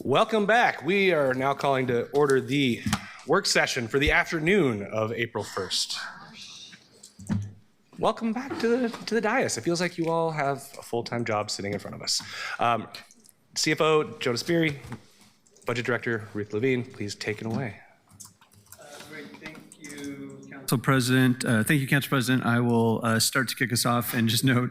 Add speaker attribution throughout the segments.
Speaker 1: Welcome back. We are now calling to order the work session for the afternoon of April 1st. Welcome back to the dais. It feels like you all have a full-time job sitting in front of us. CFO Jonas Beery, Budget Director Ruth Levine, please take it away.
Speaker 2: Great, thank you, Council President. Council President. I will start to kick us off and just note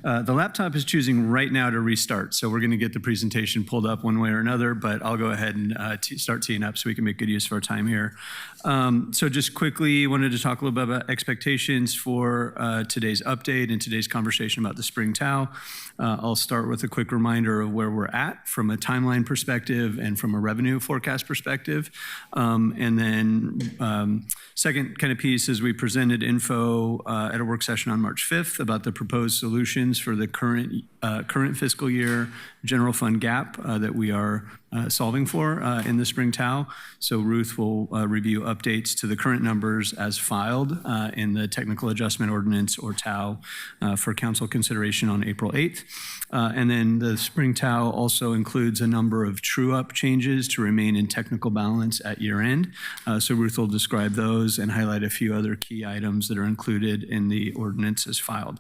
Speaker 2: the laptop is choosing right now to restart, so we're going to get the presentation pulled up one way or another, but I'll go ahead and start teeing up so we can make good use of our time here. So just quickly wanted to talk a little bit about expectations for today's update and today's conversation about the spring TAO. I'll start with a quick reminder of where we're at from a timeline perspective and from a revenue forecast perspective. And then second kind of piece is we presented info at a work session on March 5th about the proposed solutions for the current fiscal year general fund gap that we are solving for in the spring TAO. So Ruth will review updates to the current numbers as filed in the technical adjustment ordinance or TAO for council consideration on April 8th. And then the spring TAO also includes a number of true-up changes to remain in technical balance at year end. So Ruth will describe those and highlight a few other key items that are included in the ordinance as filed.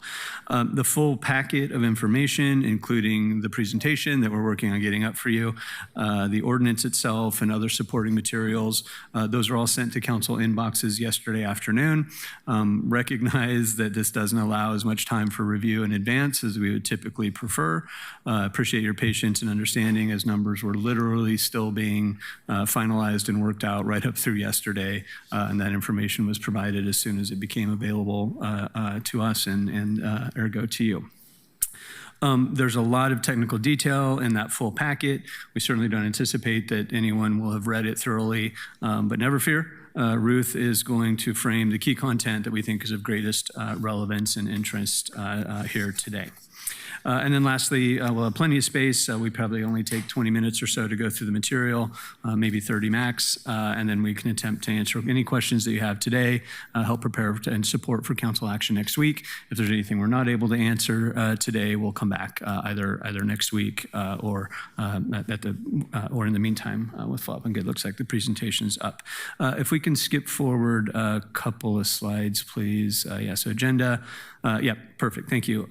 Speaker 2: The full packet of information, including the presentation that we're working on getting up for you, the ordinance itself and other supporting materials, those are all sent to council inboxes yesterday afternoon. Recognize that this doesn't allow as much time for review in advance as we would typically prefer. Appreciate your patience and understanding as numbers were literally still being finalized and worked out right up through yesterday, and that information was provided as soon as it became available to us and ergo to you. There's a lot of technical detail in that full packet. We certainly don't anticipate that anyone will have read it thoroughly, but never fear. Ruth is going to frame the key content that we think is of greatest relevance and interest here today. And then lastly, we'll have plenty of space. We probably only take 20 minutes or so to go through the material, maybe 30 max, and then we can attempt to answer any questions that you have today, help prepare and support for council action next week. If there's anything we're not able to answer today, we'll come back either next week or in the meantime with follow-up. And it looks like the presentation's up. If we can skip forward a couple of slides, please. So agenda. Yeah, perfect. Thank you.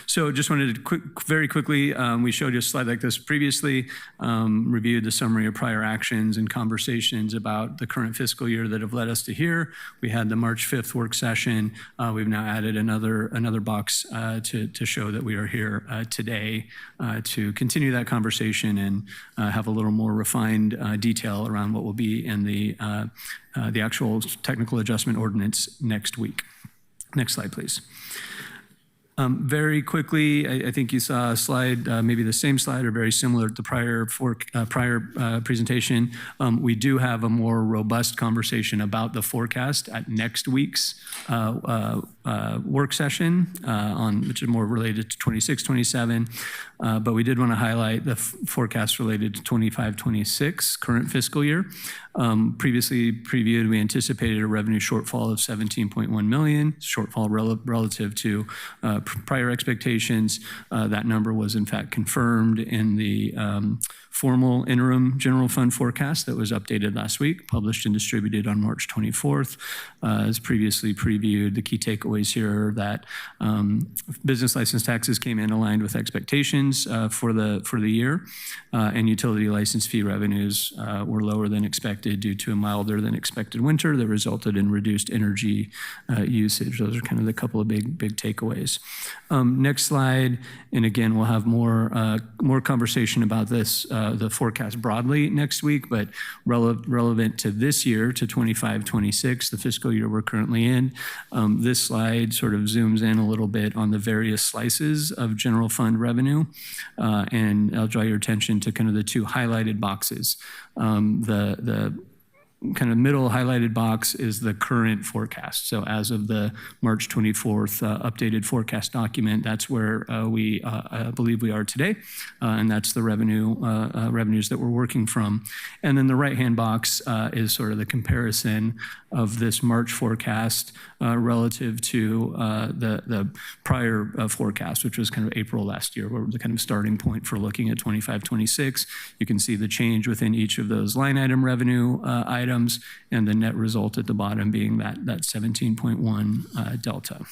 Speaker 2: So just wanted to very quickly, we showed you a slide like this previously, reviewed the summary of prior actions and conversations about the current fiscal year that have led us to here. We had the March 5th work session. We've now added another box to show that we are here today to continue that conversation and have a little more refined detail around what will be in the actual technical adjustment ordinance next week. Next slide, please. Very quickly, I think you saw a slide, maybe the same slide or very similar to the prior presentation. We do have a more robust conversation about the forecast at next week's work session, which is more related to 26, 27. But we did want to highlight the forecast related to 25, 26 current fiscal year. Previously previewed, we anticipated a revenue shortfall of $17.1 million, shortfall relative to prior expectations. That number was in fact confirmed in the formal interim general fund forecast that was updated last week, published and distributed on March 24th. As previously previewed, the key takeaways here are that business license taxes came in aligned with expectations for the year, and utility license fee revenues were lower than expected due to a milder than expected winter that resulted in reduced energy usage. Those are kind of the couple of big takeaways. Next slide, and again, we'll have more conversation about this, the forecast broadly next week, but relevant to this year, to 25-26, the fiscal year we're currently in. This slide sort of zooms in a little bit on the various slices of general fund revenue, and I'll draw your attention to kind of the two highlighted boxes. The kind of middle highlighted box is the current forecast. So as of the March 24th updated forecast document, that's where we believe we are today, and that's the revenues that we're working from. And then the right-hand box is sort of the comparison of this March forecast relative to the prior forecast, which was kind of April last year, where the kind of starting point for looking at 25-26. You can see the change within each of those line item revenue items, and the net result at the bottom being that 17.1 delta.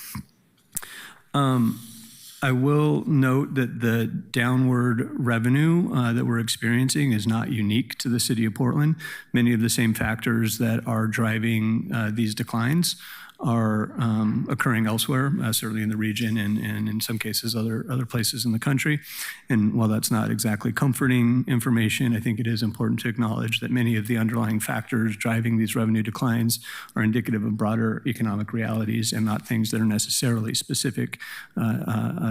Speaker 2: I will note that the downward revenue that we're experiencing is not unique to the city of Portland. Many of the same factors that are driving these declines are occurring elsewhere, certainly in the region and in some cases other places in the country. And while that's not exactly comforting information, I think it is important to acknowledge that many of the underlying factors driving these revenue declines are indicative of broader economic realities and not things that are necessarily specific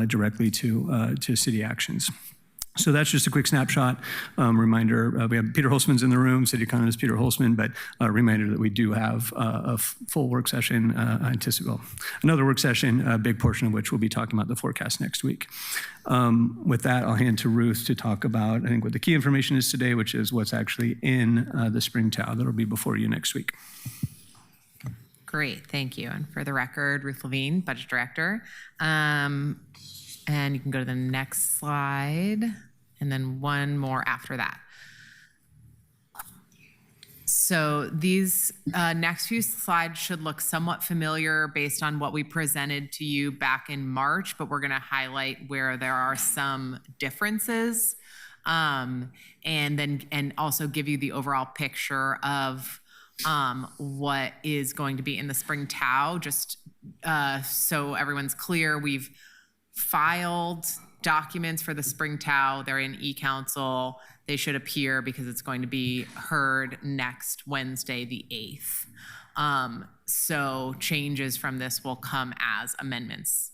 Speaker 2: directly to city actions. So that's just a quick snapshot. Reminder, we have Peter Holzman's in the room, city economist Peter Holzman, but a reminder that we do have a full work session, another work session, a big portion of which we'll be talking about the forecast next week. With that, I'll hand to Ruth to talk about, I think, what the key information is today, which is what's actually in the spring TAO that'll be before you next week.
Speaker 3: Great, thank you. And for the record, Ruth Levine, Budget Director. And you can go to the next slide, and then one more after that. So these next few slides should look somewhat familiar based on what we presented to you back in March, but we're going to highlight where there are some differences, and also give you the overall picture of what is going to be in the spring TAO. Just so everyone's clear, we've filed documents for the spring TAO. They're in e-council. They should appear because it's going to be heard next Wednesday, the 8th. So changes from this will come as amendments.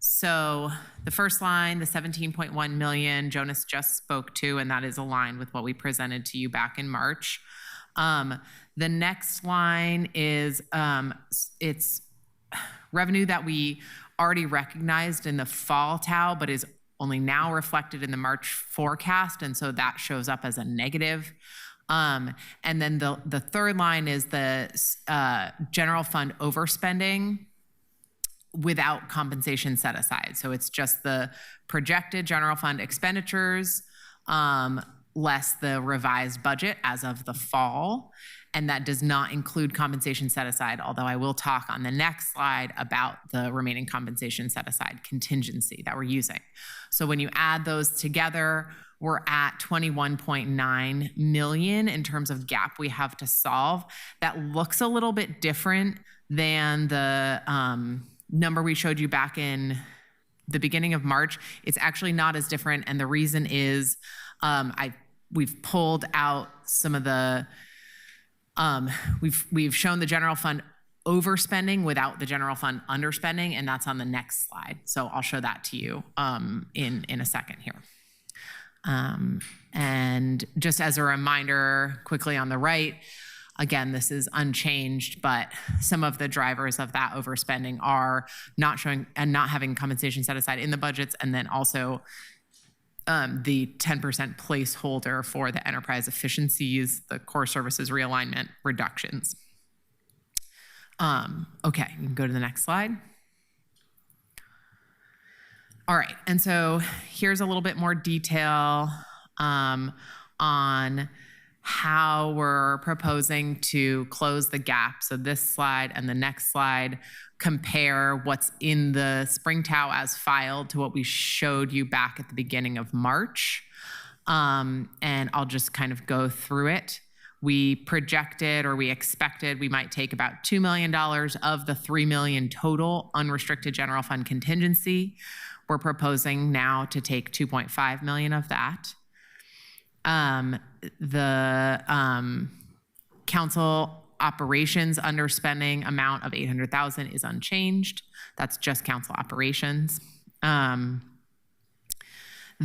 Speaker 3: So the first line, the 17.1 million, Jonas just spoke to, and that is aligned with what we presented to you back in March. The next line is it's revenue that we already recognized in the fall TAO, but is only now reflected in the March forecast, and so that shows up as a negative. And then the third line is the general fund overspending without compensation set aside. So it's just the projected general fund expenditures less the revised budget as of the fall. And that does not include compensation set aside, although I will talk on the next slide about the remaining compensation set aside contingency that we're using. So when you add those together, we're at 21.9 million in terms of gap we have to solve. That looks a little bit different than the number we showed you back in the beginning of March. It's actually not as different, and the reason is we've pulled out some of the we've shown the general fund overspending without the general fund underspending, and that's on the next slide. So I'll show that to you in a second here. And just as a reminder, quickly on the right, again, this is unchanged, but some of the drivers of that overspending are not showing and not having compensation set aside in the budgets, and then also the 10% placeholder for the enterprise efficiencies, the core services realignment reductions. Okay, you can go to the next slide. All right, and so here's a little bit more detail on how we're proposing to close the gap. So this slide and the next slide compare what's in the spring TAO as filed to what we showed you back at the beginning of March. And I'll just kind of go through it. We projected, or we expected, we might take about $2 million of the $3 million total unrestricted general fund contingency. We're proposing now to take 2.5 million of that. The council operations underspending amount of 800,000 is unchanged. That's just council operations. The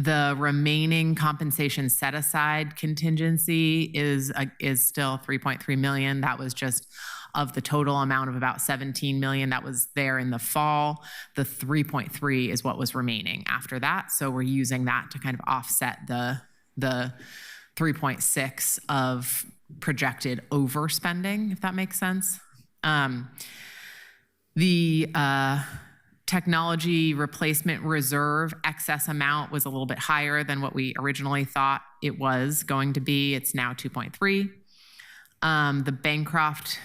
Speaker 3: The remaining compensation set aside contingency is still 3.3 million. That was just of the total amount of about 17 million that was there in the fall. The 3.3 is what was remaining after that. So we're using that to kind of offset the 3.6 of projected overspending, if that makes sense. The technology replacement reserve excess amount was a little bit higher than what we originally thought it was going to be. It's now 2.3. The Bancroft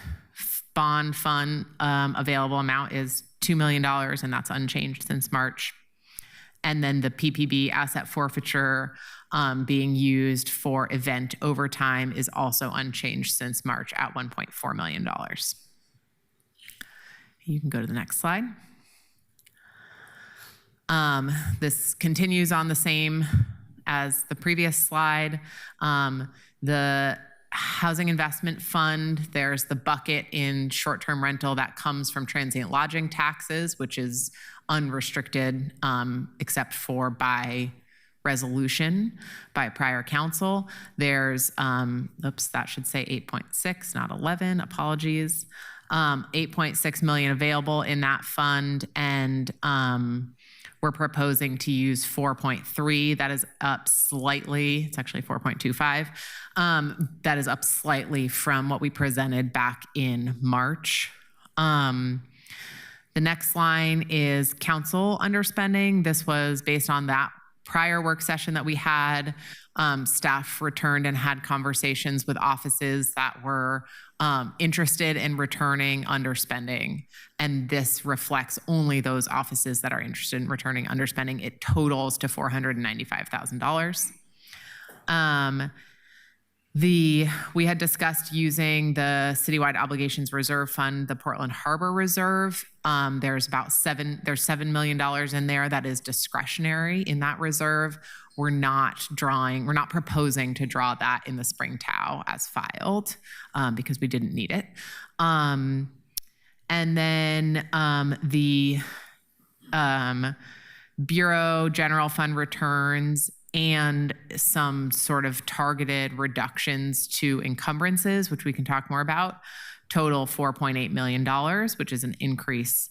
Speaker 3: bond fund available amount is $2 million, and that's unchanged since March. And then the PPB asset forfeiture being used for event overtime is also unchanged since March at $1.4 million. You can go to the next slide. This continues on the same as the previous slide. The Housing Investment Fund, there's the bucket in short-term rental that comes from transient lodging taxes, which is unrestricted except for by resolution by prior council. There's, oops, that should say 8.6, not 11, apologies. 8.6 million available in that fund, and we're proposing to use 4.3. That is up slightly. It's actually 4.25. That is up slightly from what we presented back in March. The next line is council underspending. This was based on that prior work session that we had. Staff returned and had conversations with offices that were interested in returning underspending. And this reflects only those offices that are interested in returning underspending. It totals to $495,000. We had discussed using the citywide obligations reserve fund, the Portland Harbor Reserve. There's $7 million in there that is discretionary in that reserve. We're not proposing to draw that in the spring TAO as filed because we didn't need it. And then the Bureau General Fund returns and some sort of targeted reductions to encumbrances, which we can talk more about, total $4.8 million, which is an increase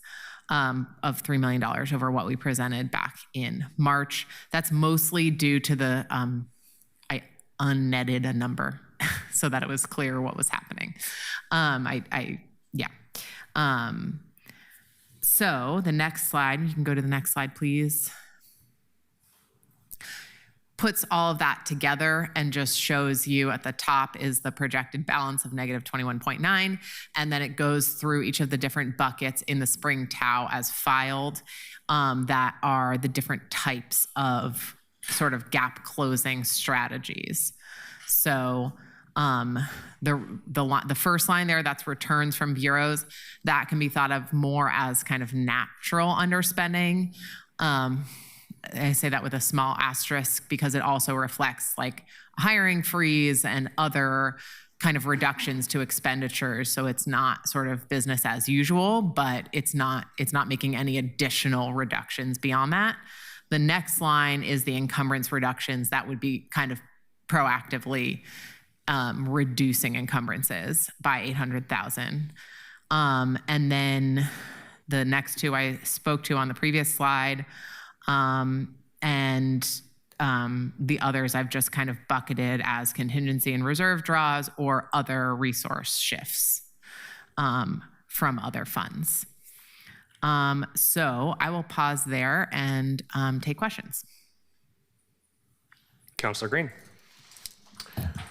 Speaker 3: of $3 million over what we presented back in March. That's mostly due to the, I unnetted a number so that it was clear what was happening. So the next slide, you can go to the next slide, please. Puts all of that together and just shows you at the top is the projected balance of negative 21.9, and then it goes through each of the different buckets in the spring TAO as filed that are the different types of sort of gap closing strategies. So the first line there, that's returns from bureaus, that can be thought of more as kind of natural underspending. I say that with a small asterisk because it also reflects like hiring freeze and other kind of reductions to expenditures. So it's not sort of business as usual, but it's not making any additional reductions beyond that. The next line is the encumbrance reductions. That would be kind of proactively reducing encumbrances by 800,000. And then the next two I spoke to on the previous slide. The others I've just kind of bucketed as contingency and reserve draws or other resource shifts from other funds. So I will pause there and take questions.
Speaker 1: Councilor Green.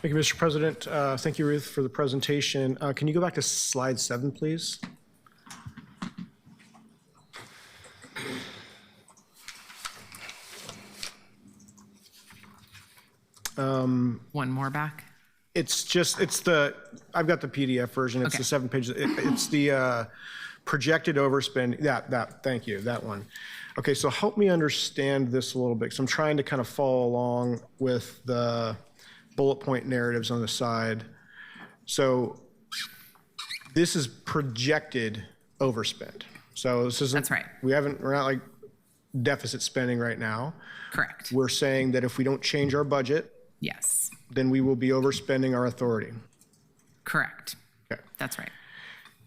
Speaker 4: Thank you, Mr. President. Thank you, Ruth, for the presentation. Can you go back to slide 7, please?
Speaker 3: One more back.
Speaker 4: I've got the PDF version. It's
Speaker 3: Okay.
Speaker 4: the 7 pages. It's the projected overspend. Thank you, that one. Okay, so help me understand this a little bit. So I'm trying to kind of follow along with the bullet point narratives on the side. So this is projected overspend. So this isn't.
Speaker 3: That's right.
Speaker 4: We're not like deficit spending right now.
Speaker 3: Correct.
Speaker 4: We're saying that if we don't change our budget,
Speaker 3: Yes,
Speaker 4: then we will be overspending our authority.
Speaker 3: correct.
Speaker 4: Okay.
Speaker 3: That's right.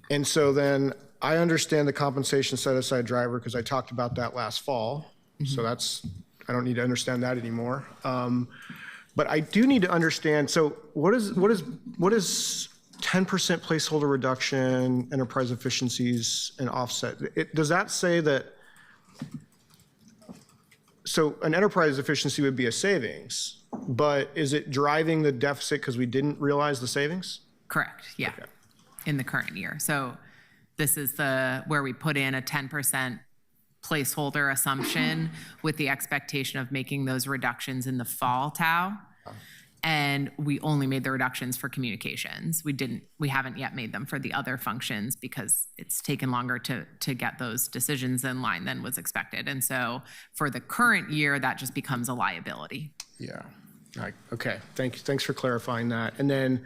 Speaker 4: And so then I understand the compensation set aside driver because I talked about that last fall. So that's, I don't need to understand that anymore. But I do need to understand, so what is 10% placeholder reduction, enterprise efficiencies, and offset? Does that say that, so an enterprise efficiency would be a savings, but is it driving the deficit because we didn't realize the savings?
Speaker 3: Correct, yeah, in the current year. So this is where we put in a 10% placeholder assumption with the expectation of making those reductions in the fall TAO. And we only made the reductions for communications. We haven't yet made them for the other functions because it's taken longer to get those decisions in line than was expected. And so for the current year, that just becomes a liability.
Speaker 4: Yeah. Okay. Thanks for clarifying that. And then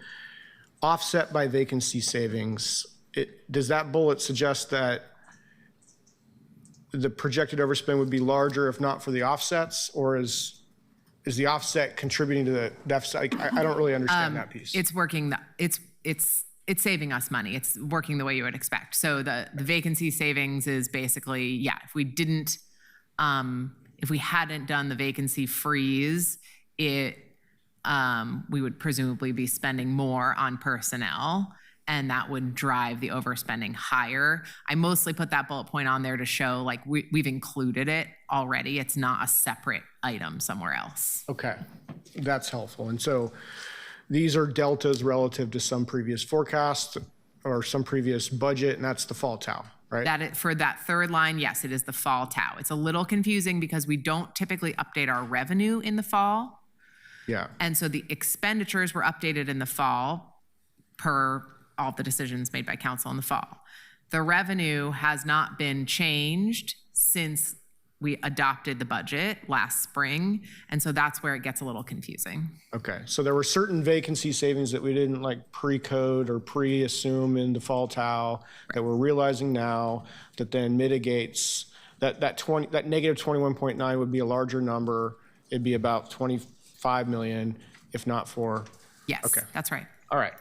Speaker 4: offset by vacancy savings. Does that bullet suggest that the projected overspend would be larger if not for the offsets, or is the offset contributing to the deficit? I don't really understand that piece.
Speaker 3: It's working. It's saving us money. It's working the way you would expect. So the vacancy savings is basically, if we hadn't done the vacancy freeze, we would presumably be spending more on personnel, and that would drive the overspending higher. I mostly put that bullet point on there to show like we've included it already. It's not a separate item somewhere else.
Speaker 4: Okay, that's helpful. And so these are deltas relative to some previous forecast or some previous budget, and that's the fall TAO, right?
Speaker 3: For that third line, yes, it is the fall TAO. It's a little confusing because we don't typically update our revenue in the fall.
Speaker 4: Yeah.
Speaker 3: And so the expenditures were updated in the fall per all the decisions made by council in the fall. The revenue has not been changed since we adopted the budget last spring. And so that's where it gets a little confusing.
Speaker 4: Okay, so there were certain vacancy savings that we didn't like pre-code or pre-assume in the fall TAO that we're realizing now that then mitigates that negative 21.9 would be a larger number. It'd be about 25 million if not for.
Speaker 3: Yes,
Speaker 4: okay.
Speaker 3: That's right.
Speaker 4: All right.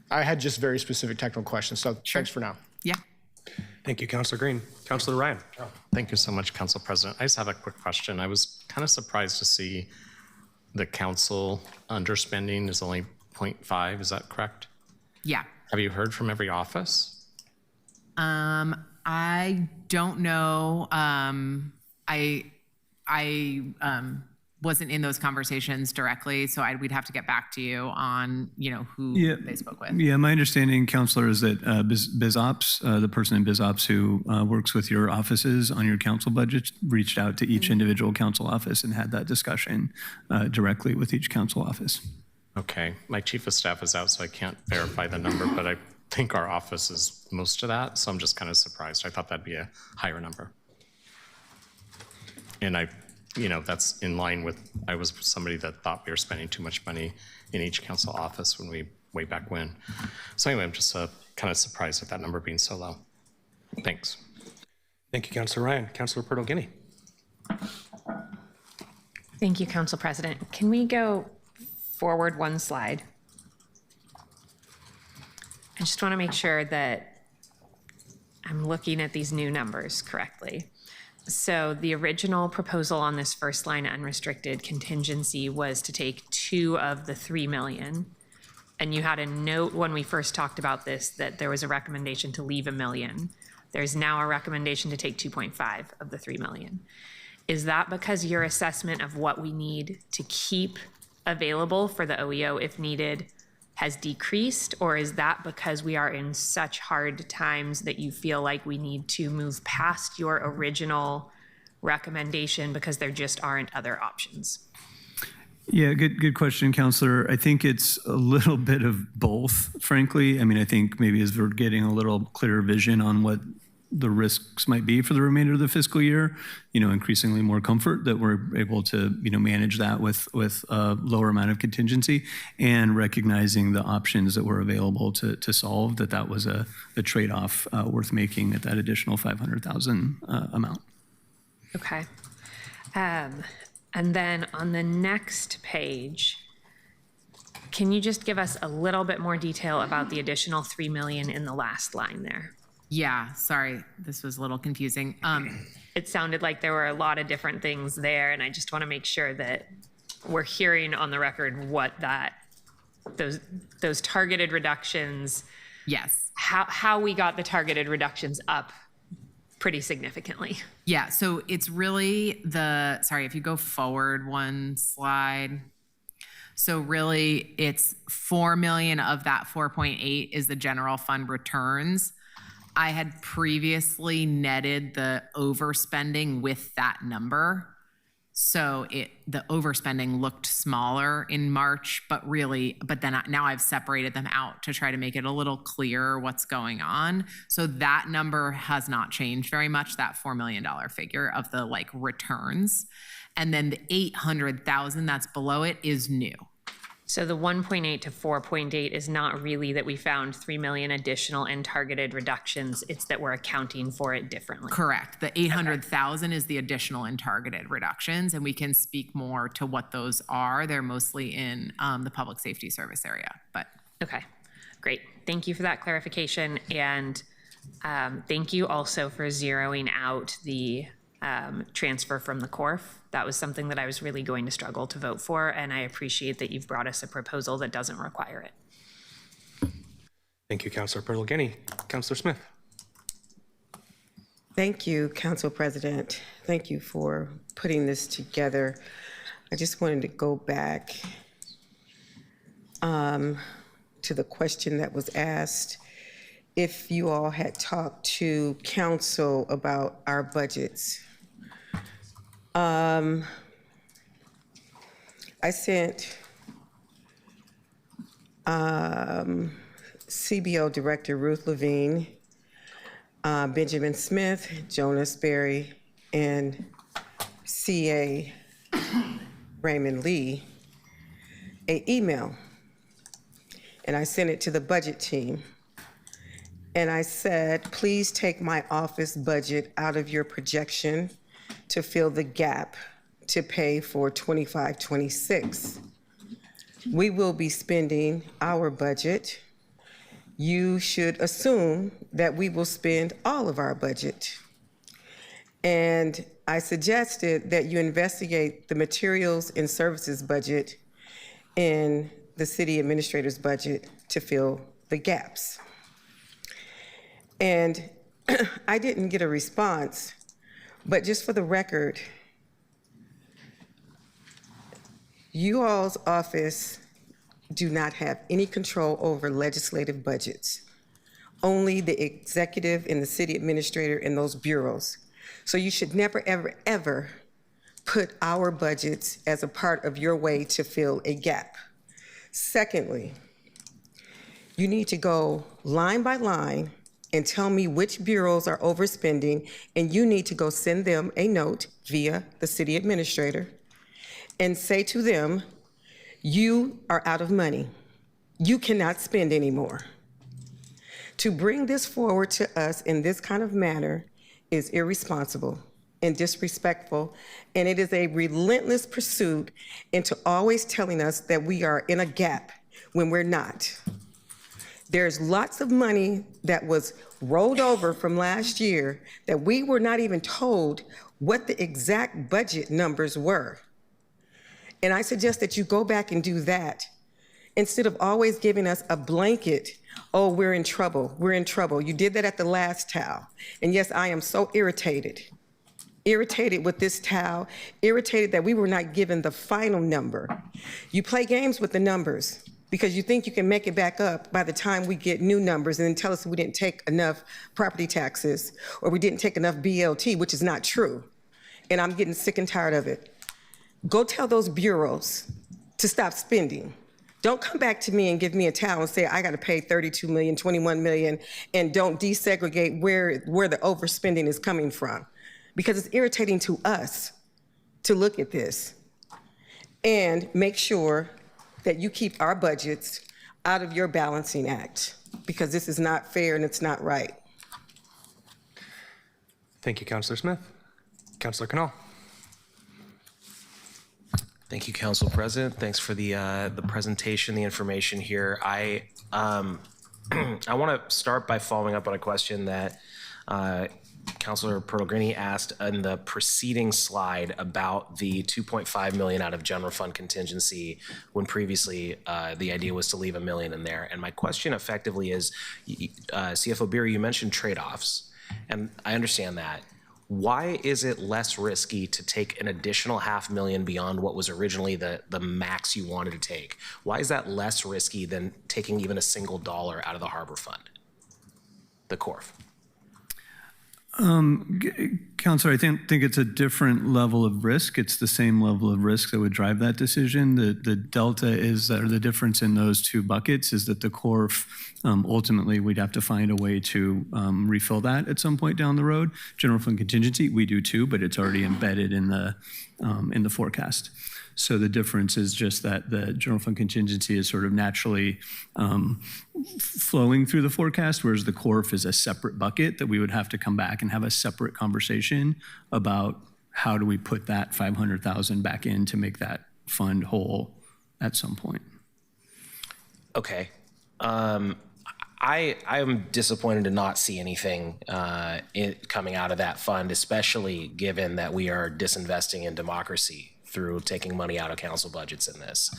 Speaker 4: I had just very specific technical questions, so thanks for now.
Speaker 3: Yeah.
Speaker 1: Thank you, Councilor Green. Councilor Ryan.
Speaker 5: Thank you so much, Council President. I just have a quick question. I was kind of surprised to see the council underspending is only 0.5. Is that correct?
Speaker 3: Yeah.
Speaker 5: Have you heard from every office?
Speaker 3: I don't know. I wasn't in those conversations directly, so we'd have to get back to you on, who they spoke with.
Speaker 2: Yeah, my understanding, Counselor, is that BizOps, the person in BizOps who works with your offices on your council budget, reached out to each individual council office and had that discussion directly with each council office.
Speaker 5: Okay. My chief of staff is out, so I can't verify the number, but I think our office is most of that, so I'm just kind of surprised. I thought that'd be a higher number. And that's in line with, I was somebody that thought we were spending too much money in each council office way back when. So anyway, I'm just kind of surprised at that number being so low. Thanks.
Speaker 1: Thank you, Councilor Ryan. Councilor Porto-Guinea.
Speaker 6: Thank you, Council President. Can we go forward one slide? I just want to make sure that I'm looking at these new numbers correctly. So the original proposal on this first line unrestricted contingency was to take 2 of the 3 million. And you had a note when we first talked about this that there was a recommendation to leave $1 million. There's now a recommendation to take 2.5 of the 3 million. Is that because your assessment of what we need to keep available for the OEO if needed has decreased, or is that because we are in such hard times that you feel like we need to move past your original recommendation because there just aren't other options?
Speaker 2: Yeah, good question, Counselor. I think it's a little bit of both, frankly. I mean, I think maybe as we're getting a little clearer vision on what the risks might be for the remainder of the fiscal year, increasingly more comfort that we're able to, manage that with a lower amount of contingency, and recognizing the options that were available to solve that was a trade-off worth making at that additional 500,000 amount.
Speaker 6: Okay. And then on the next page, can you just give us a little bit more detail about the additional 3 million in the last line there?
Speaker 3: Yeah, sorry, this was a little confusing.
Speaker 6: It sounded like there were a lot of different things there, and I just want to make sure that we're hearing on the record what those targeted reductions,
Speaker 3: Yes.
Speaker 6: how we got the targeted reductions up pretty significantly.
Speaker 3: Yeah, so it's really sorry, if you go forward one slide. So really, it's 4 million of that 4.8 is the general fund returns. I had previously netted the overspending with that number. So the overspending looked smaller in March, but then now I've separated them out to try to make it a little clearer what's going on. So that number has not changed very much, that $4 million figure of the returns. And then the 800,000 that's below it is new.
Speaker 6: So the 1.8 to 4.8 is not really that we found 3 million additional and targeted reductions. It's that we're accounting for it differently.
Speaker 3: Correct. The 800,000 is the additional and targeted reductions, and we can speak more to what those are. They're mostly in the public safety service area, but.
Speaker 6: Okay, great. Thank you for that clarification. And thank you also for zeroing out the transfer from the CORF. That was something that I was really going to struggle to vote for, and I appreciate that you've brought us a proposal that doesn't require it.
Speaker 1: Thank you, Councilor Pertolgeni. Councilor Smith.
Speaker 7: Thank you, Council President. Thank you for putting this together. I just wanted to go back to the question that was asked. If you all had talked to council about our budgets, I sent CBO Director Ruth Levine, Benjamin Smith, Jonas Berry, and CA Raymond Lee an email. And I sent it to the budget team. And I said, please take my office budget out of your projection to fill the gap to pay for 25-26. We will be spending our budget. You should assume that we will spend all of our budget. And I suggested that you investigate the materials and services budget in the city administrator's budget to fill the gaps. And I didn't get a response, but just for the record, you all's office do not have any control over legislative budgets, only the executive and the city administrator and those bureaus. So you should never, ever, ever put our budgets as a part of your way to fill a gap. Secondly, you need to go line by line and tell me which bureaus are overspending, and you need to go send them a note via the city administrator and say to them, you are out of money. You cannot spend anymore. To bring this forward to us in this kind of manner is irresponsible and disrespectful, and it is a relentless pursuit into always telling us that we are in a gap when we're not. There's lots of money that was rolled over from last year that we were not even told what the exact budget numbers were. And I suggest that you go back and do that instead of always giving us a blanket, oh, we're in trouble, we're in trouble. You did that at the last TAO. And yes, I am so irritated with this TAO, irritated that we were not given the final number. You play games with the numbers because you think you can make it back up by the time we get new numbers and then tell us we didn't take enough property taxes or we didn't take enough BLT, which is not true. And I'm getting sick and tired of it. Go tell those bureaus to stop spending. Don't come back to me and give me a towel and say, I gotta pay 32 million, 21 million, and don't desegregate where the overspending is coming from. Because it's irritating to us to look at this. And make sure that you keep our budgets out of your balancing act, because this is not fair and it's not right.
Speaker 1: Thank you, Councilor Smith. Councilor Canal.
Speaker 8: Thank you, Council President. Thanks for the presentation, the information here. I want to start by following up on a question that Councilor Pellegrini asked in the preceding slide about the 2.5 million out of general fund contingency, when previously the idea was to leave $1 million in there. And my question effectively is, CFO Beery, you mentioned trade-offs, and I understand that. Why is it less risky to take an additional $500,000 beyond what was originally the max you wanted to take? Why is that less risky than taking even a single dollar out of the harbor fund, the CORF?
Speaker 2: Counselor, I think it's a different level of risk. It's the same level of risk that would drive that decision. The delta is, or the difference in those two buckets is that the CORF, ultimately, we'd have to find a way to refill that at some point down the road. General fund contingency, we do too, but it's already embedded in the forecast. So the difference is just that the general fund contingency is sort of naturally flowing through the forecast, whereas the CORF is a separate bucket that we would have to come back and have a separate conversation about how do we put that 500,000 back in to make that fund whole at some point.
Speaker 8: Okay. I am disappointed to not see anything coming out of that fund, especially given that we are disinvesting in democracy through taking money out of council budgets in this.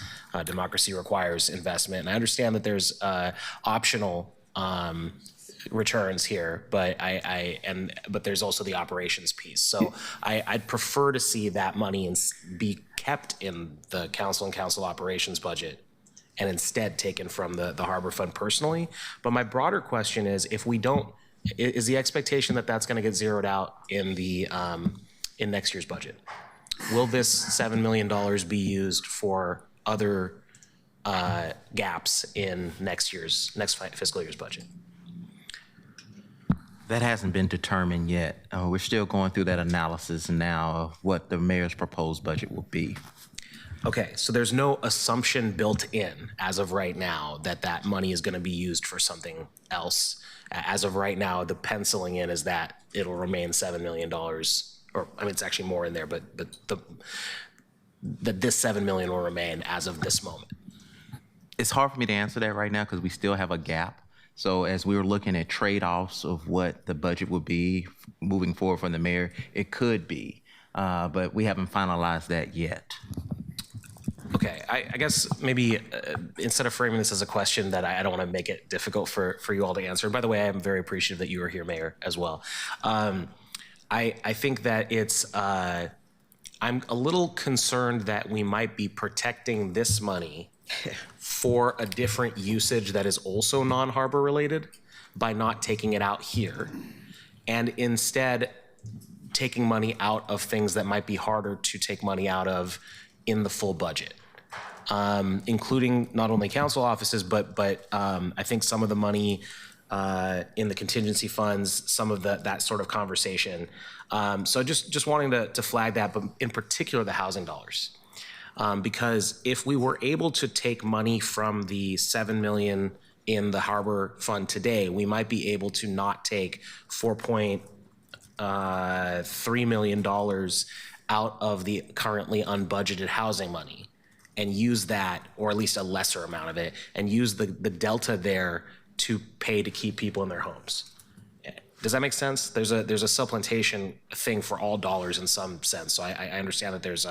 Speaker 8: Democracy requires investment, and I understand that there's optional returns here, but but there's also the operations piece. So I'd prefer to see that money be kept in the council and council operations budget and instead taken from the harbor fund personally. But my broader question is, if we don't, is the expectation that that's going to get zeroed out in the in next year's budget? Will this $7 million be used for other gaps in next fiscal year's budget?
Speaker 9: That hasn't been determined yet. We're still going through that analysis now of what the mayor's proposed budget will be.
Speaker 8: Okay, so there's no assumption built in as of right now that that money is going to be used for something else. As of right now, the penciling in is that it'll remain $7 million. Or, I mean, it's actually more in there, but that this $7 million will remain as of this moment.
Speaker 9: It's hard for me to answer that right now because we still have a gap. So as we were looking at trade-offs of what the budget would be moving forward from the mayor, it could be, but we haven't finalized that yet.
Speaker 8: Okay, I guess maybe instead of framing this as a question that I don't want to make it difficult for you all to answer. By the way, I am very appreciative that you are here, Mayor, as well. I think that I'm a little concerned that we might be protecting this money for a different usage that is also non-harbor related by not taking it out here, and instead taking money out of things that might be harder to take money out of in the full budget, including not only council offices, but I think some of the money in the contingency funds, some of that sort of conversation. So just wanting to flag that, but in particular the housing dollars. Because if we were able to take money from the $7 million in the harbor fund today, we might be able to not take $4.3 million out of the currently unbudgeted housing money and use that, or at least a lesser amount of it, and use the delta there to pay to keep people in their homes. Does that make sense? There's a supplementation thing for all dollars in some sense. So I understand that there's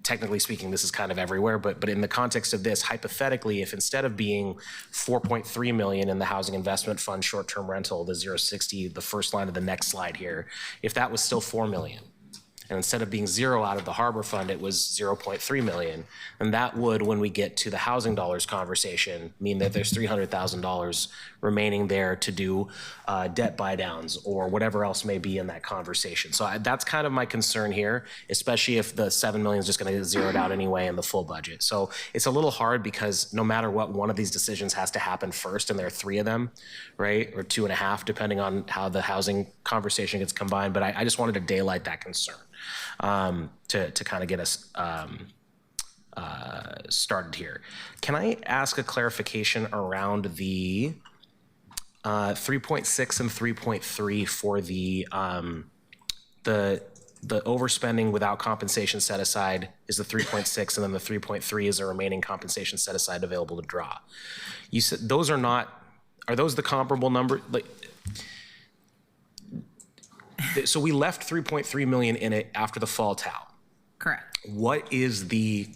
Speaker 8: technically speaking, this is kind of everywhere, but in the context of this, hypothetically, if instead of being 4.3 million in the housing investment fund short-term rental, the 060, the first line of the next slide here, if that was still 4 million, and instead of being zero out of the harbor fund, it was 0.3 million, and that would, when we get to the housing dollars conversation, mean that there's $300,000 remaining there to do debt buy downs or whatever else may be in that conversation. So that's kind of my concern here, especially if the 7 million is just going to get zeroed out anyway in the full budget. So it's a little hard because no matter what, one of these decisions has to happen first, and there are 3 of them, right? Or 2.5, depending on how the housing conversation gets combined. But I just wanted to daylight that concern to kind of get us started here. Can I ask a clarification around the 3.6 and 3.3 for the the overspending without compensation set aside is the 3.6, and then the 3.3 is the remaining compensation set aside available to draw. You said those are not, are those the comparable number? Like, so we left 3.3 million in it after the fall TAO.
Speaker 3: Correct.
Speaker 8: What is the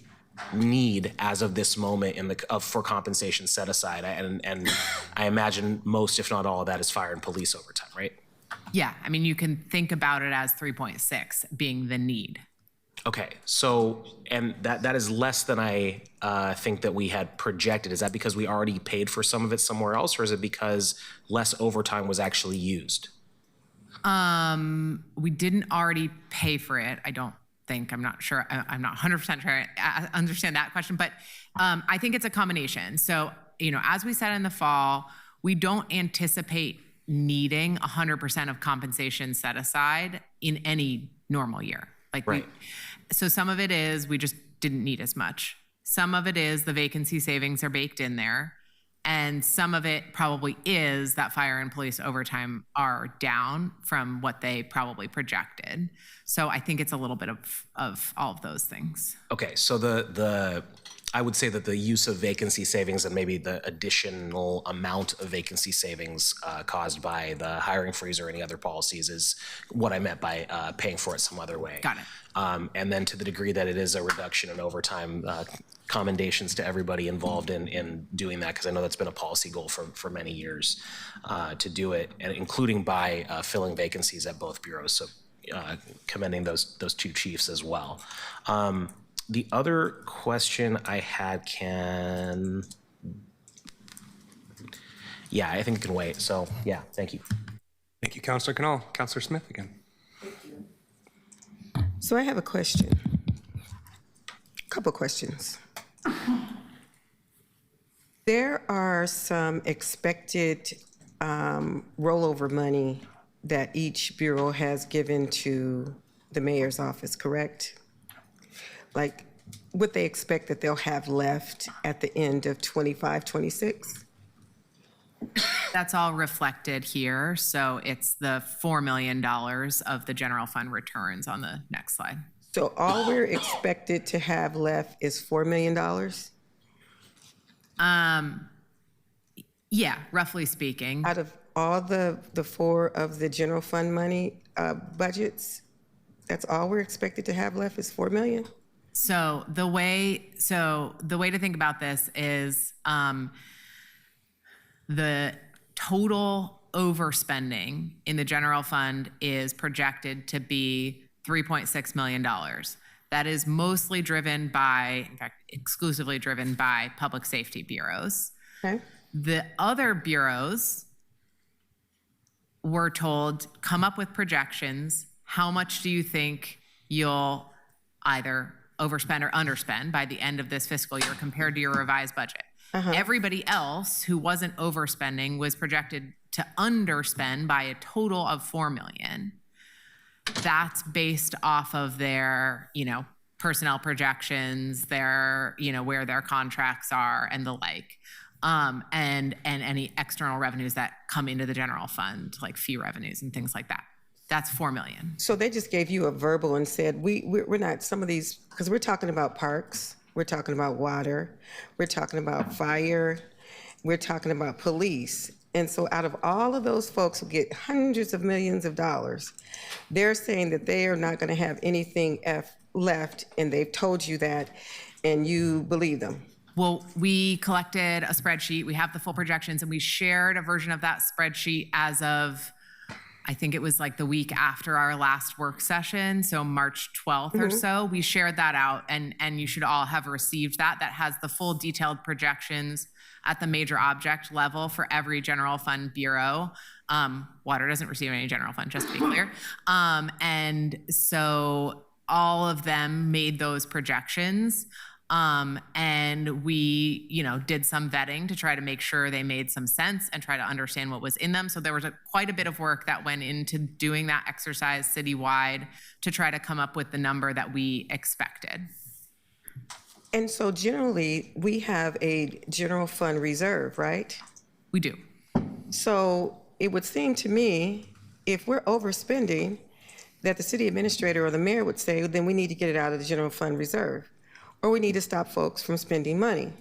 Speaker 8: need as of this moment in the for compensation set aside? And I imagine most, if not all of that, is fire and police overtime, right?
Speaker 3: Yeah, I mean, you can think about it as 3.6 being the need.
Speaker 8: Okay, so, and that is less than I think that we had projected. Is that because we already paid for some of it somewhere else, or is it because less overtime was actually used?
Speaker 3: We didn't already pay for it, I don't think. I'm not sure. I'm not 100% sure I understand that question, but I think it's a combination. So, as we said in the fall, we don't anticipate needing 100% of compensation set aside in any normal year.
Speaker 8: Right.
Speaker 3: So some of it is we just didn't need as much. Some of it is the vacancy savings are baked in there. And some of it probably is that fire and police overtime are down from what they probably projected. So I think it's a little bit of all of those things.
Speaker 8: Okay, so I would say that the use of vacancy savings and maybe the additional amount of vacancy savings caused by the hiring freeze or any other policies is what I meant by paying for it some other way.
Speaker 3: Got it.
Speaker 8: And then to the degree that it is a reduction in overtime, commendations to everybody involved in doing that, because I know that's been a policy goal for many years to do it, and including by filling vacancies at both bureaus. So commending those two chiefs as well. The other question I had I think it can wait. So yeah, thank you.
Speaker 1: Thank you, Councilor Canal. Councilor Smith again.
Speaker 7: So I have a question. A couple questions. There are some expected rollover money that each bureau has given to the mayor's office, correct? Like what they expect that they'll have left at the end of 25, 26?
Speaker 3: That's all reflected here. So it's the $4 million of the general fund returns on the next slide.
Speaker 7: So all we're expected to have left is $4 million?
Speaker 3: Yeah, roughly speaking.
Speaker 7: Out of all the four of the general fund money budgets, that's all we're expected to have left is $4 million?
Speaker 3: So the way to think about this is the total overspending in the general fund is projected to be $3.6 million. That is mostly driven by, in fact, exclusively driven by public safety bureaus.
Speaker 7: Okay.
Speaker 3: The other bureaus were told, come up with projections. How much do you think you'll either overspend or underspend by the end of this fiscal year compared to your revised budget? Everybody else who wasn't overspending was projected to underspend by a total of $4 million. That's based off of their, personnel projections, their, where their contracts are and the like, and any external revenues that come into the general fund, like fee revenues and things like that. That's $4 million.
Speaker 7: So they just gave you a verbal and said, we're not, some of these, because we're talking about parks, we're talking about water, we're talking about fire, we're talking about police. And so out of all of those folks who get hundreds of millions of dollars, they're saying that they are not going to have anything left, and they've told you that, and you believe them.
Speaker 3: Well, we collected a spreadsheet. We have the full projections, and we shared a version of that spreadsheet as of, I think it was like the week after our last work session, so March 12th or so. We shared that out, and you should all have received that. That has the full detailed projections at the major object level for every general fund bureau. Water doesn't receive any general fund, just to be clear. And so all of them made those projections. And we, did some vetting to try to make sure they made some sense and try to understand what was in them. So there was quite a bit of work that went into doing that exercise citywide to try to come up with the number that we expected.
Speaker 7: And so generally, we have a general fund reserve, right?
Speaker 3: We do.
Speaker 7: So it would seem to me, if we're overspending, that the city administrator or the mayor would say, then we need to get it out of the general fund reserve, or we need to stop folks from spending money.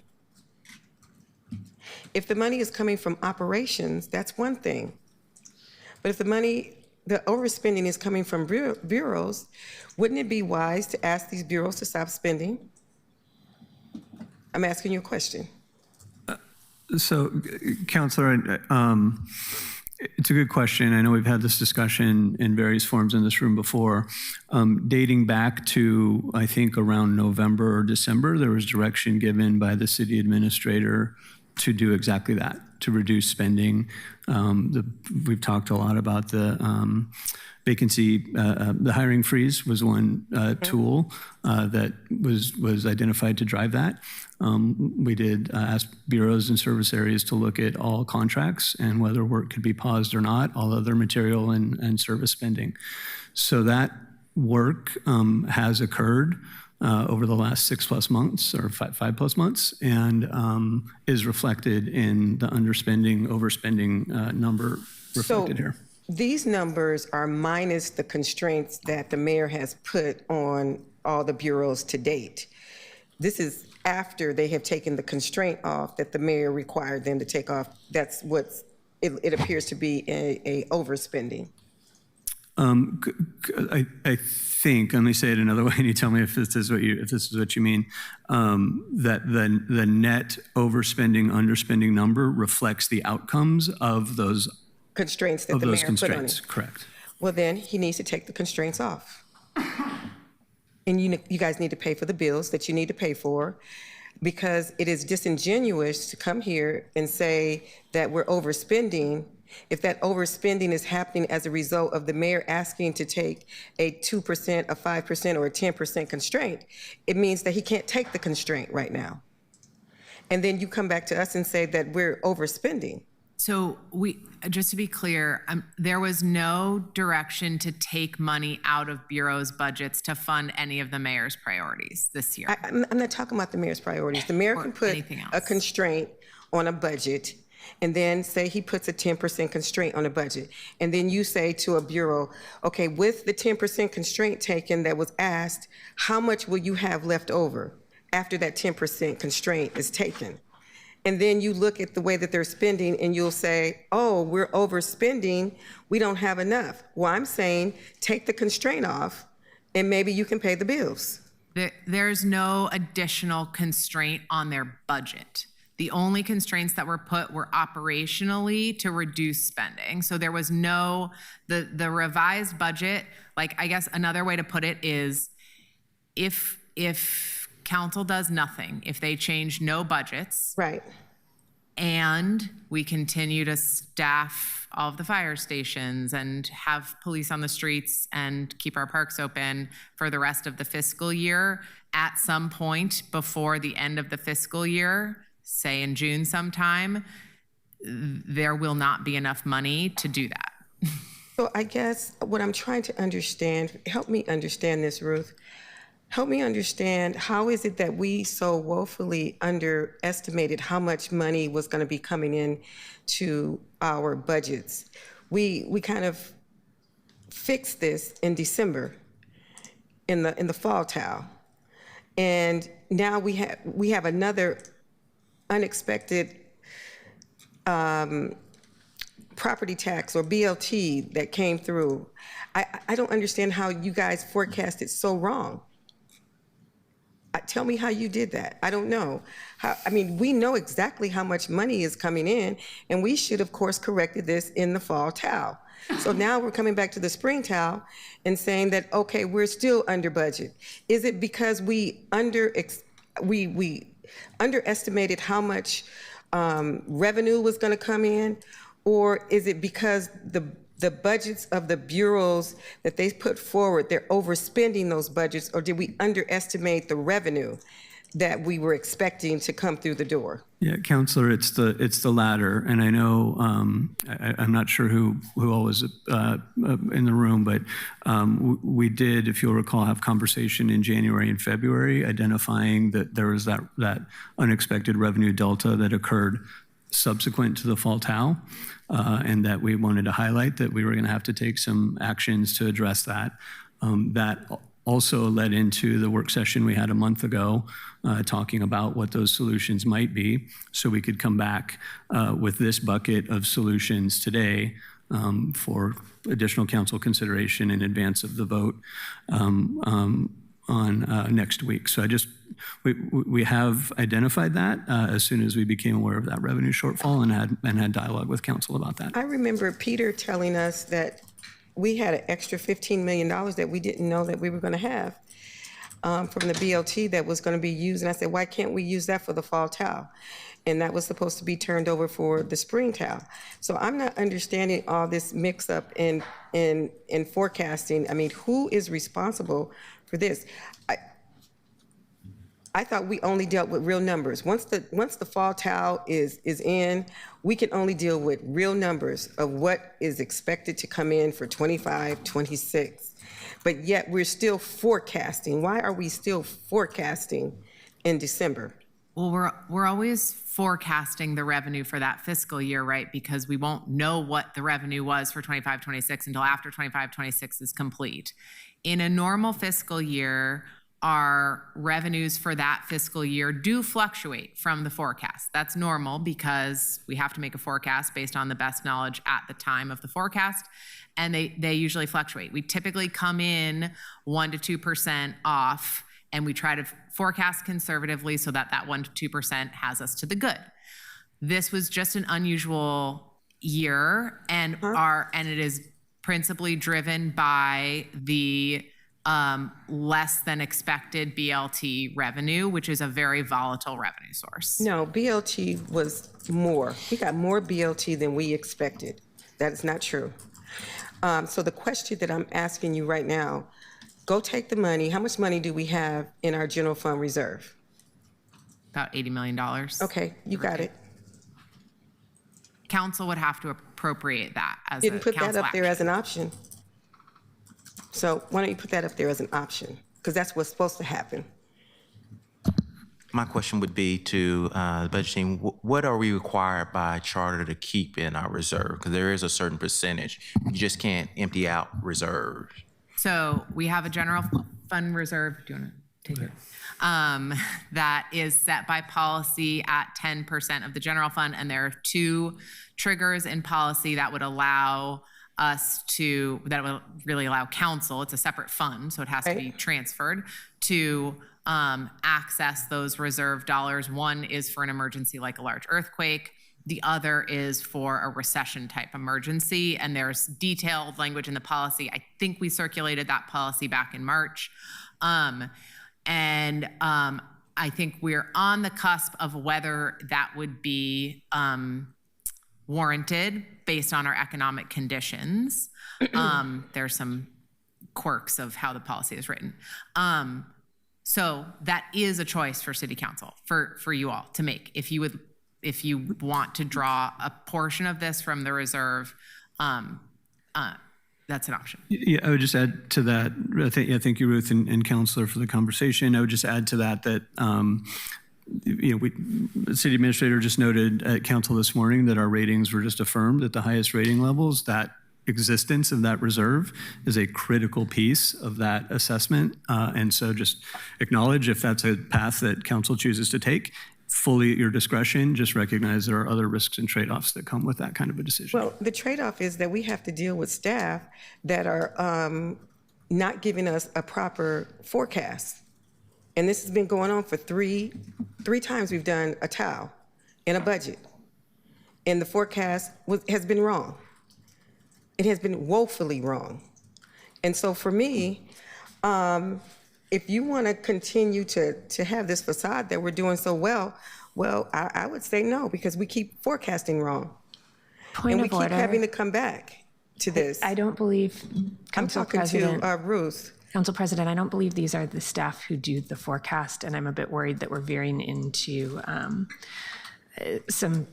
Speaker 7: If the money is coming from operations, that's one thing. But if the overspending is coming from bureaus, wouldn't it be wise to ask these bureaus to stop spending? I'm asking you a question.
Speaker 2: So, Counselor, it's a good question. I know we've had this discussion in various forms in this room before. Dating back to, I think, around November or December, there was direction given by the city administrator to do exactly that, to reduce spending. We've talked a lot about the vacancy, the hiring freeze was one tool that was identified to drive that. We did ask bureaus and service areas to look at all contracts and whether work could be paused or not, all other material and service spending. So that work has occurred over the last 6+ months or 5+ months, and is reflected in the underspending, overspending number reflected here.
Speaker 7: These numbers are minus the constraints that the mayor has put on all the bureaus to date. This is after they have taken the constraint off that the mayor required them to take off. That's what it appears to be a overspending.
Speaker 2: I think, let me say it another way, and you tell me if this is what you mean. That the net overspending, underspending number reflects the outcomes of those
Speaker 7: constraints that the mayor put on it.
Speaker 2: Correct.
Speaker 7: Well, then he needs to take the constraints off. And you guys need to pay for the bills that you need to pay for, because it is disingenuous to come here and say that we're overspending if that overspending is happening as a result of the mayor asking to take a 2%, a 5%, or a 10% constraint. It means that he can't take the constraint right now. And then you come back to us and say that we're overspending.
Speaker 3: So just to be clear, there was no direction to take money out of bureaus' budgets to fund any of the mayor's priorities this year.
Speaker 7: I'm not talking about the mayor's priorities. The mayor can put a constraint on a budget, and then say he puts a 10% constraint on a budget. And then you say to a bureau, okay, with the 10% constraint taken that was asked, how much will you have left over after that 10% constraint is taken? And then you look at the way that they're spending and you'll say, oh, we're overspending, we don't have enough. Well, I'm saying take the constraint off and maybe you can pay the bills.
Speaker 3: There's no additional constraint on their budget. The only constraints that were put were operationally to reduce spending. So there was no, the revised budget, like I guess another way to put it is if council does nothing, if they change no budgets.
Speaker 7: Right.
Speaker 3: And we continue to staff all of the fire stations and have police on the streets and keep our parks open for the rest of the fiscal year, at some point before the end of the fiscal year, say in June sometime, there will not be enough money to do that.
Speaker 7: So I guess what I'm trying to understand, help me understand this, Ruth. Help me understand, how is it that we so woefully underestimated how much money was going to be coming in to our budgets? We kind of fixed this in December in the fall TAO. And now we have another unexpected property tax or BLT that came through. I don't understand how you guys forecasted so wrong. Tell me how you did that. I don't know. I mean, we know exactly how much money is coming in, and we should, of course, corrected this in the fall TAO. So now we're coming back to the spring TAO and saying that, okay, we're still under budget. Is it because we underestimated how much revenue was going to come in, or is it because the budgets of the bureaus that they put forward, they're overspending those budgets, or did we underestimate the revenue that we were expecting to come through the door?
Speaker 2: Yeah, Counselor, it's the latter, and I know I'm not sure who all was in the room, but we did, if you'll recall, have conversation in January and February, identifying that there was that unexpected revenue delta that occurred subsequent to the fall TAO, and that we wanted to highlight that we were going to have to take some actions to address that. That also led into the work session we had a month ago, talking about what those solutions might be, so we could come back with this bucket of solutions today for additional council consideration in advance of the vote on next week. So we have identified that as soon as we became aware of that revenue shortfall and had dialogue with council about that.
Speaker 7: I remember Peter telling us that we had an extra $15 million that we didn't know that we were going to have from the BLT that was going to be used. And I said, why can't we use that for the fall TAO? And that was supposed to be turned over for the spring TAO. So I'm not understanding all this mix up in forecasting. I mean, who is responsible for this? I thought we only dealt with real numbers. Once the fall TAO is in, we can only deal with real numbers of what is expected to come in for 25, 26. But yet we're still forecasting. Why are we still forecasting in December?
Speaker 3: Well, we're always forecasting the revenue for that fiscal year, right? Because we won't know what the revenue was for 25, 26 until after 25, 26 is complete. In a normal fiscal year, our revenues for that fiscal year do fluctuate from the forecast. That's normal because we have to make a forecast based on the best knowledge at the time of the forecast, and they usually fluctuate. We typically come in 1% to 2% off, and we try to forecast conservatively so that 1% to 2% has us to the good. This was just an unusual year, and it is principally driven by the less than expected BLT revenue, which is a very volatile revenue source.
Speaker 7: No, BLT was more. We got more BLT than we expected. That is not true. So the question that I'm asking you right now, go take the money. How much money do we have in our general fund reserve?
Speaker 3: About $80 million.
Speaker 7: Okay, you got it.
Speaker 3: Council would have to appropriate that as
Speaker 7: Didn't
Speaker 3: a
Speaker 7: put that
Speaker 3: council
Speaker 7: up there
Speaker 3: action.
Speaker 7: as an option. So why don't you put that up there as an option? Because that's what's supposed to happen.
Speaker 9: My question would be to the budget team, what are we required by charter to keep in our reserve? Because there is a certain percentage. You just can't empty out reserves.
Speaker 3: So we have a general fund reserve. Do you want to take it? That is set by policy at 10% of the general fund, and there are 2 triggers in policy that would allow that will really allow council, it's a separate fund, so it has to be transferred, to access those reserve dollars. One is for an emergency like a large earthquake. The other is for a recession type emergency, and there's detailed language in the policy. I think we circulated that policy back in March. I think we're on the cusp of whether that would be warranted based on our economic conditions. There's some quirks of how the policy is written. So that is a choice for city council, for you all to make. If you want to draw a portion of this from the reserve, that's an option.
Speaker 2: Yeah, I would just add to that. Thank you, Ruth and Councilor, for the conversation. I would just add to that the city administrator just noted at council this morning that our ratings were just affirmed at the highest rating levels. That existence of that reserve is a critical piece of that assessment. And so just acknowledge if that's a path that council chooses to take, fully at your discretion. Just recognize there are other risks and trade-offs that come with that kind of a decision.
Speaker 7: Well, the trade-off is that we have to deal with staff that are not giving us a proper forecast. And this has been going on for three times we've done a TAO in a budget. And the forecast has been wrong. It has been woefully wrong. And so for me, if you want to continue to have this facade that we're doing so well, I would say no, because we keep forecasting wrong.
Speaker 6: Point
Speaker 7: and
Speaker 6: of
Speaker 7: we keep
Speaker 6: order.
Speaker 7: having to come back to this.
Speaker 6: I don't believe,
Speaker 7: I'm
Speaker 6: Council
Speaker 7: talking
Speaker 6: President.
Speaker 7: to Ruth.
Speaker 6: Council President, I don't believe these are the staff who do the forecast, and I'm a bit worried that we're veering into some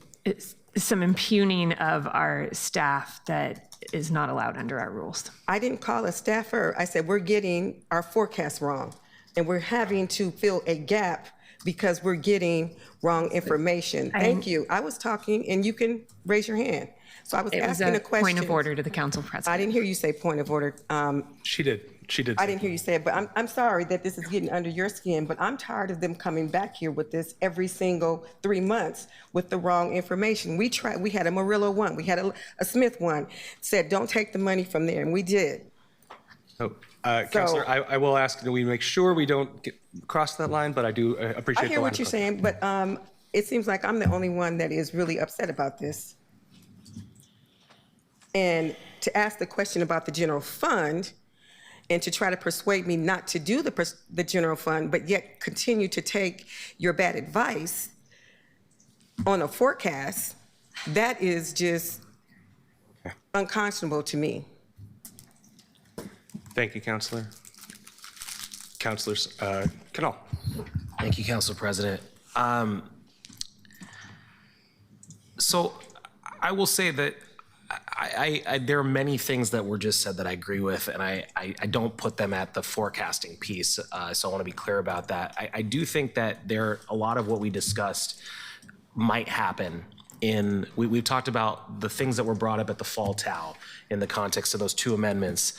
Speaker 6: impugning of our staff that is not allowed under our rules.
Speaker 7: I didn't call a staffer. I said we're getting our forecast wrong, and we're having to fill a gap because we're getting wrong information. Thank you. I was talking, and you can raise your hand. So I was
Speaker 6: It was
Speaker 7: asking
Speaker 6: a
Speaker 7: a question.
Speaker 6: point of order to the council
Speaker 7: I
Speaker 6: president.
Speaker 7: didn't hear you say point of order.
Speaker 1: She did.
Speaker 7: I didn't hear you say it, but I'm sorry that this is getting under your skin, but I'm tired of them coming back here with this every single 3 months with the wrong information. We had a Murillo one, we had a Smith one, said don't take the money from there, and we did.
Speaker 1: Oh, Counselor, I will ask that we make sure we don't cross that line, but I do appreciate
Speaker 7: I hear what you're saying, but it seems like I'm the only one that is really upset about this. And to ask the question about the general fund and to try to persuade me not to do the general fund, but yet continue to take your bad advice on a forecast, that is just unconscionable to me.
Speaker 1: Thank you, Counselor. Counselor Canal.
Speaker 8: Thank you, Council President. So I will say that there are many things that were just said that I agree with, and I don't put them at the forecasting piece, so I want to be clear about that. I do think that a lot of what we discussed might happen we've talked about the things that were brought up at the fall TAO in the context of those 2 amendments.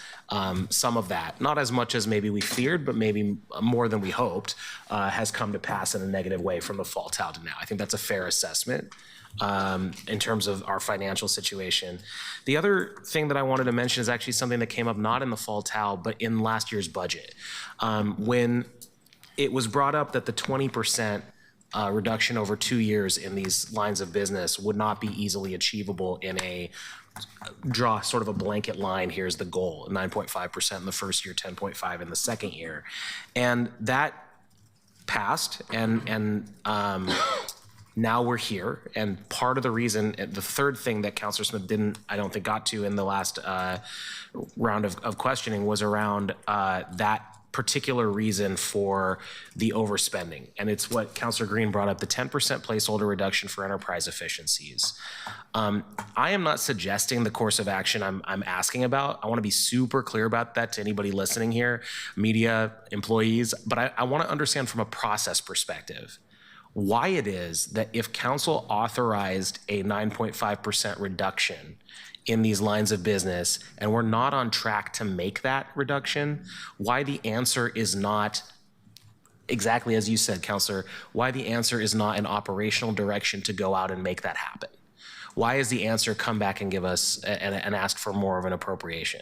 Speaker 8: Some of that, not as much as maybe we feared, but maybe more than we hoped, has come to pass in a negative way from the fall TAO to now. I think that's a fair assessment in terms of our financial situation. The other thing that I wanted to mention is actually something that came up not in the fall TAO, but in last year's budget. When it was brought up that the 20% reduction over 2 years in these lines of business would not be easily achievable in draw sort of a blanket line, here's the goal, 9.5% in the first year, 10.5% in the second year. And that passed, and now we're here. And part of the reason, the third thing that Councillor Smith I don't think got to in the last round of questioning was around that particular reason for the overspending. And it's what Councillor Green brought up, the 10% placeholder reduction for enterprise efficiencies. I am not suggesting the course of action I'm asking about. I want to be super clear about that to anybody listening here, media, employees, but I want to understand from a process perspective why it is that if council authorized a 9.5% reduction in these lines of business and we're not on track to make that reduction, why the answer is not exactly as you said, Councillor, why the answer is not an operational direction to go out and make that happen. Why is the answer come back and give us and ask for more of an appropriation?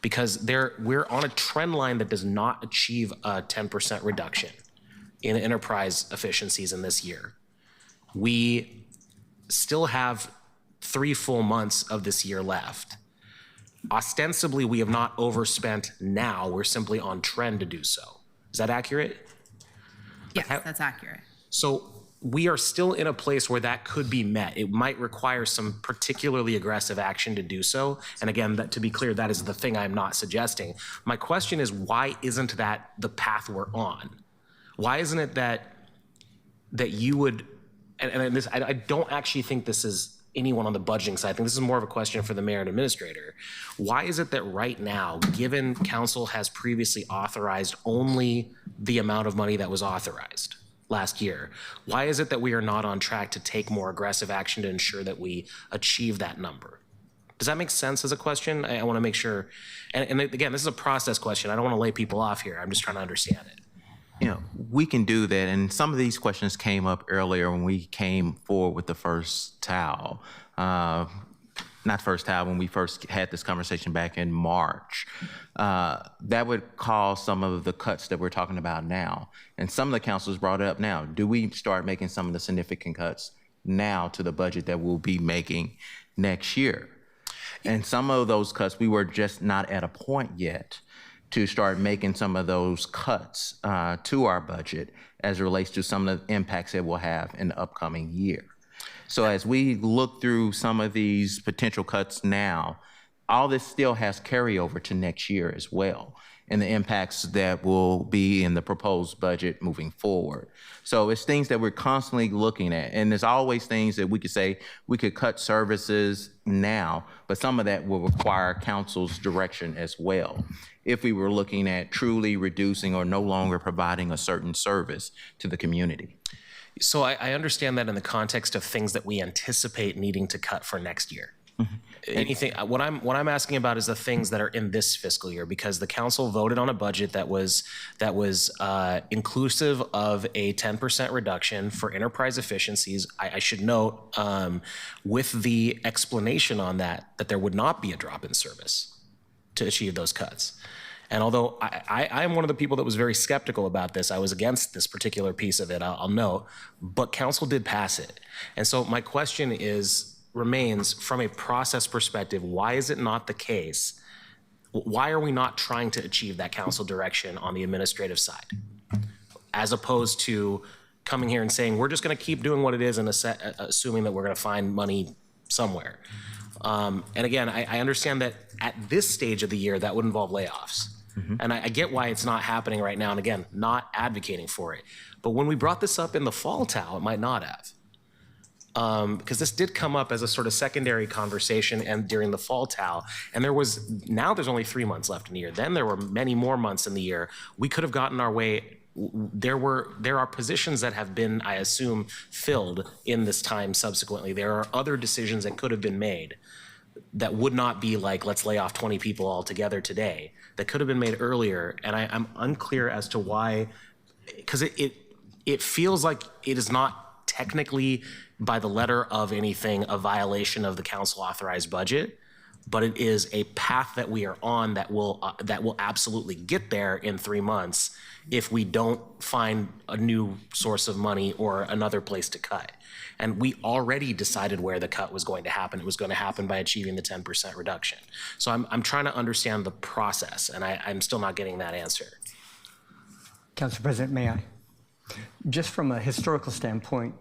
Speaker 8: Because we're on a trend line that does not achieve a 10% reduction in enterprise efficiencies in this year. We still have 3 full months of this year left. Ostensibly, we have not overspent now. We're simply on trend to do so. Is that accurate?
Speaker 3: Yes, that's accurate.
Speaker 8: So we are still in a place where that could be met. It might require some particularly aggressive action to do so. And again, to be clear, that is the thing I'm not suggesting. My question is, why isn't that the path we're on? Why isn't it that you would, and this, I don't actually think this is anyone on the budgeting side. I think this is more of a question for the mayor and administrator. Why is it that right now, given council has previously authorized only the amount of money that was authorized last year, why is it that we are not on track to take more aggressive action to ensure that we achieve that number? Does that make sense as a question? I want to make sure, and again, this is a process question. I don't want to lay people off here. I'm just trying to understand it.
Speaker 9: You know, we can do that. And some of these questions came up earlier when we came forward with the first TAO. Not first TAO, when we first had this conversation back in March. That would cause some of the cuts that we're talking about now. And some of the councilors brought it up now. Do we start making some of the significant cuts now to the budget that we'll be making next year? And some of those cuts, we were just not at a point yet to start making some of those cuts to our budget as it relates to some of the impacts it will have in the upcoming year. So as we look through some of these potential cuts now, all this still has carryover to next year as well. and the impacts that will be in the proposed budget moving forward. So it's things that we're constantly looking at. And there's always things that we could say we could cut services now, but some of that will require council's direction as well. If we were looking at truly reducing or no longer providing a certain service to the community.
Speaker 8: So I understand that in the context of things that we anticipate needing to cut for next year. Anything, what I'm asking about is the things that are in this fiscal year, because the council voted on a budget that was inclusive of a 10% reduction for enterprise efficiencies. I should note, with the explanation on that there would not be a drop in service to achieve those cuts. And although I am one of the people that was very skeptical about this, I was against this particular piece of it, I'll note, but council did pass it. And so my question remains, from a process perspective, why is it not the case? Why are we not trying to achieve that council direction on the administrative side, as opposed to coming here and saying, we're just going to keep doing what it is and assuming that we're going to find money somewhere? And again, I understand that at this stage of the year, that would involve layoffs. And I get why it's not happening right now. And again, not advocating for it. But when we brought this up in the fall TAO, it might not have. Because this did come up as a sort of secondary conversation and during the fall TAO, and there's only 3 months left in the year. Then there were many more months in the year. We could have gotten our way. There are positions that have been, I assume, filled in this time subsequently. There are other decisions that could have been made that would not be like, let's lay off 20 people altogether today, that could have been made earlier. And I'm unclear as to why, because it feels like it is not technically, by the letter of anything, a violation of the council authorized budget, but it is a path that we are on that will absolutely get there in 3 months if we don't find a new source of money or another place to cut. And we already decided where the cut was going to happen. It was going to happen by achieving the 10% reduction. So I'm trying to understand the process, and I'm still not getting that answer.
Speaker 10: Council President, may I? Just from a historical standpoint,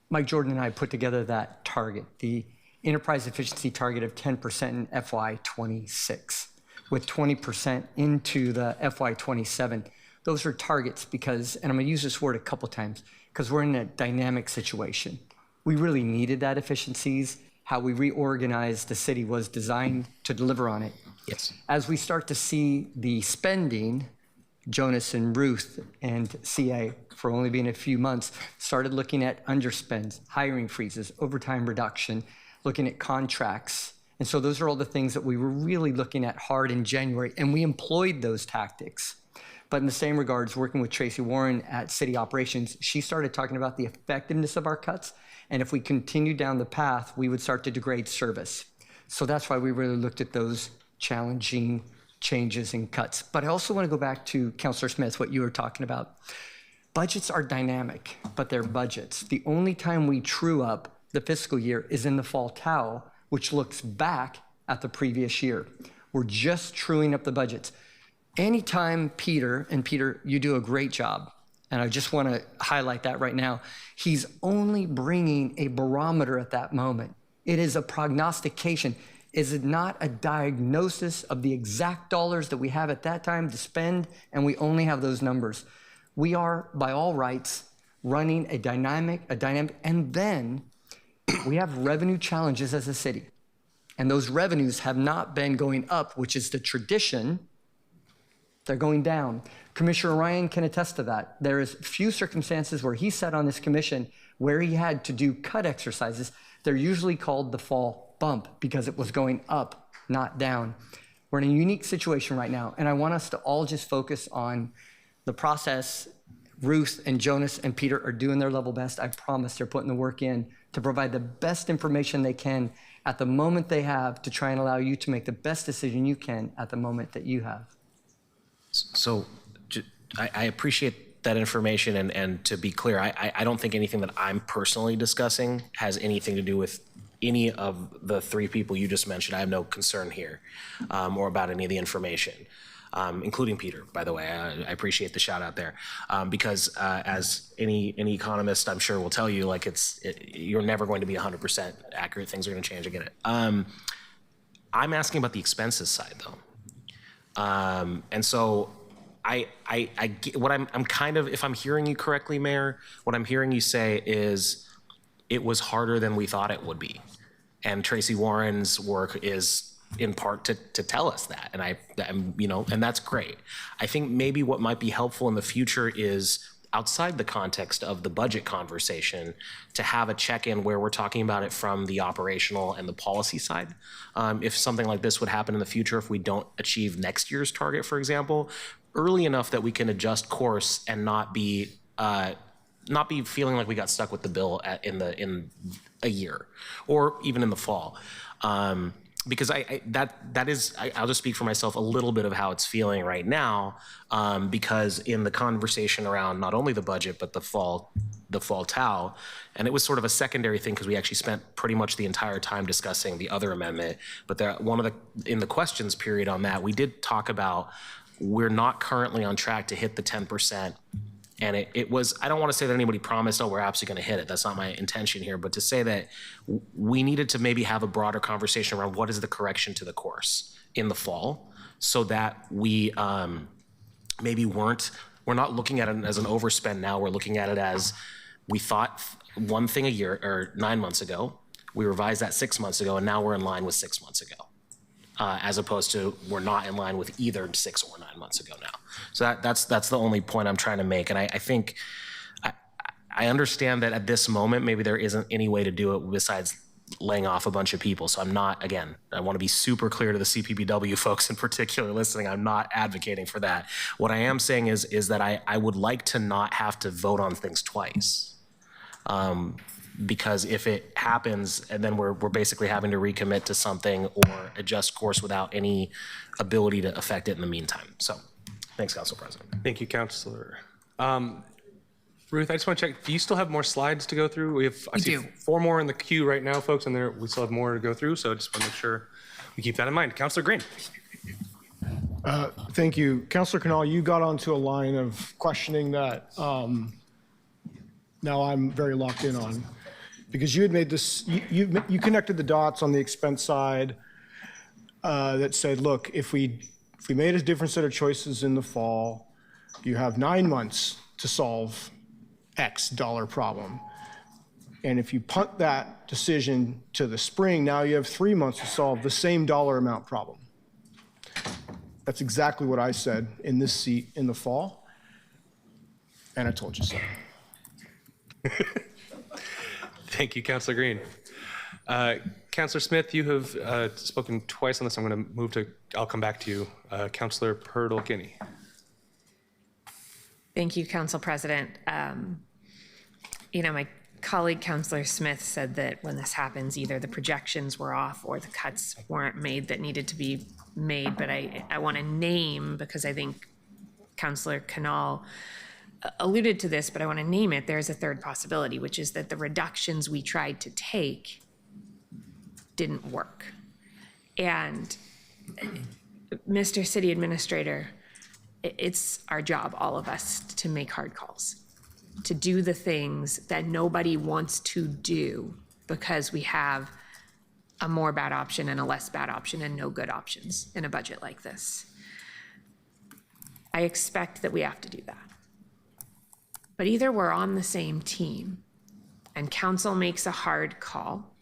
Speaker 10: Mike Jordan and I put together that target, the enterprise efficiency target of 10% in FY26, with 20% into the FY27. Those are targets because, and I'm gonna use this word a couple times, because we're in a dynamic situation. We really needed that efficiencies. How we reorganized the city was designed to deliver on it.
Speaker 8: Yes.
Speaker 10: As we start to see the spending, Jonas and Ruth and CA, for only being a few months, started looking at underspends, hiring freezes, overtime reduction, looking at contracts. And so those are all the things that we were really looking at hard in January, and we employed those tactics. But in the same regards, working with Tracy Warren at City Operations, she started talking about the effectiveness of our cuts, and if we continue down the path, we would start to degrade service. So that's why we really looked at those challenging changes and cuts. But I also want to go back to Councilor Smith, what you were talking about. Budgets are dynamic, but they're budgets. The only time we true up the fiscal year is in the fall TAO, which looks back at the previous year. We're just truing up the budgets. Anytime Peter, and Peter, you do a great job, and I just want to highlight that right now, he's only bringing a barometer at that moment. It is a prognostication. Is it not a diagnosis of the exact dollars that we have at that time to spend, and we only have those numbers? We are, by all rights, running a dynamic, and then we have revenue challenges as a city. And those revenues have not been going up, which is the tradition. They're going down. Commissioner Ryan can attest to that. There is few circumstances where he sat on this commission where he had to do cut exercises. They're usually called the fall bump because it was going up, not down. We're in a unique situation right now, and I want us to all just focus on the process. Ruth and Jonas and Peter are doing their level best. I promise they're putting the work in to provide the best information they can at the moment they have to try and allow you to make the best decision you can at the moment that you have.
Speaker 8: So I appreciate that information, and to be clear, I don't think anything that I'm personally discussing has anything to do with any of the three people you just mentioned. I have no concern here or about any of the information, including Peter, by the way. I appreciate the shout out there because as any economist I'm sure will tell you, like you're never going to be 100% accurate. Things are going to change. I get it. I'm asking about the expenses side though. And so what I'm kind of, if I'm hearing you correctly, Mayor, what I'm hearing you say is it was harder than we thought it would be. And Tracy Warren's work is in part to tell us that. And I'm, you know, and that's great. I think maybe what might be helpful in the future is outside the context of the budget conversation to have a check-in where we're talking about it from the operational and the policy side. If something like this would happen in the future, if we don't achieve next year's target, for example, early enough that we can adjust course and not be feeling like we got stuck with the bill in a year or even in the fall. Because I'll just speak for myself a little bit of how it's feeling right now, because in the conversation around not only the budget but the fall TAO, and it was sort of a secondary thing because we actually spent pretty much the entire time discussing the other amendment. But in the questions period on that, we did talk about we're not currently on track to hit the 10%. And it was, I don't want to say that anybody promised, oh, we're absolutely going to hit it. That's not my intention here. But to say that we needed to maybe have a broader conversation around what is the correction to the course in the fall so that we we're not looking at it as an overspend now. We're looking at it as we thought one thing a year or 9 months ago. We revised that 6 months ago, and now we're in line with 6 months ago. As opposed to we're not in line with either 6 or 9 months ago now. So that's the only point I'm trying to make. And I think I understand that at this moment, maybe there isn't any way to do it besides laying off a bunch of people. So I'm not, again, I want to be super clear to the CPBW folks in particular listening, I'm not advocating for that. What I am saying is that I would like to not have to vote on things twice. Because if it happens and then we're basically having to recommit to something or adjust course without any ability to affect it in the meantime. So thanks, Council President.
Speaker 1: Thank you, Councilor. Ruth, I just want to check, do you still have more slides to go through? I see 4 more in the queue right now, folks, and we still have more to go through, so I just want to make sure we keep that in mind. Councilor Green.
Speaker 4: Thank you. Councilor Canal, you got onto a line of questioning that now I'm very locked in on. Because you had made this, you connected the dots on the expense side that said, look, if we made a different set of choices in the fall, you have 9 months to solve X dollar problem. And if you punt that decision to the spring, now you have 3 months to solve the same dollar amount problem. That's exactly what I said in this seat in the fall. And I told you so.
Speaker 1: Thank you, Councilor Green. Councilor Smith, you have spoken twice on this. I'm going to I'll come back to you. Councilor Purdle-Kinney.
Speaker 6: Thank you, Council President. My colleague, Councilor Smith, said that when this happens, either the projections were off or the cuts weren't made that needed to be made. But I want to name, because I think Councilor Canal alluded to this, but I want to name it. There's a third possibility, which is that the reductions we tried to take didn't work. And Mr. City Administrator, it's our job, all of us, to make hard calls, to do the things that nobody wants to do because we have a more bad option and a less bad option and no good options in a budget like this. I expect that we have to do that. But either we're on the same team and council makes a hard call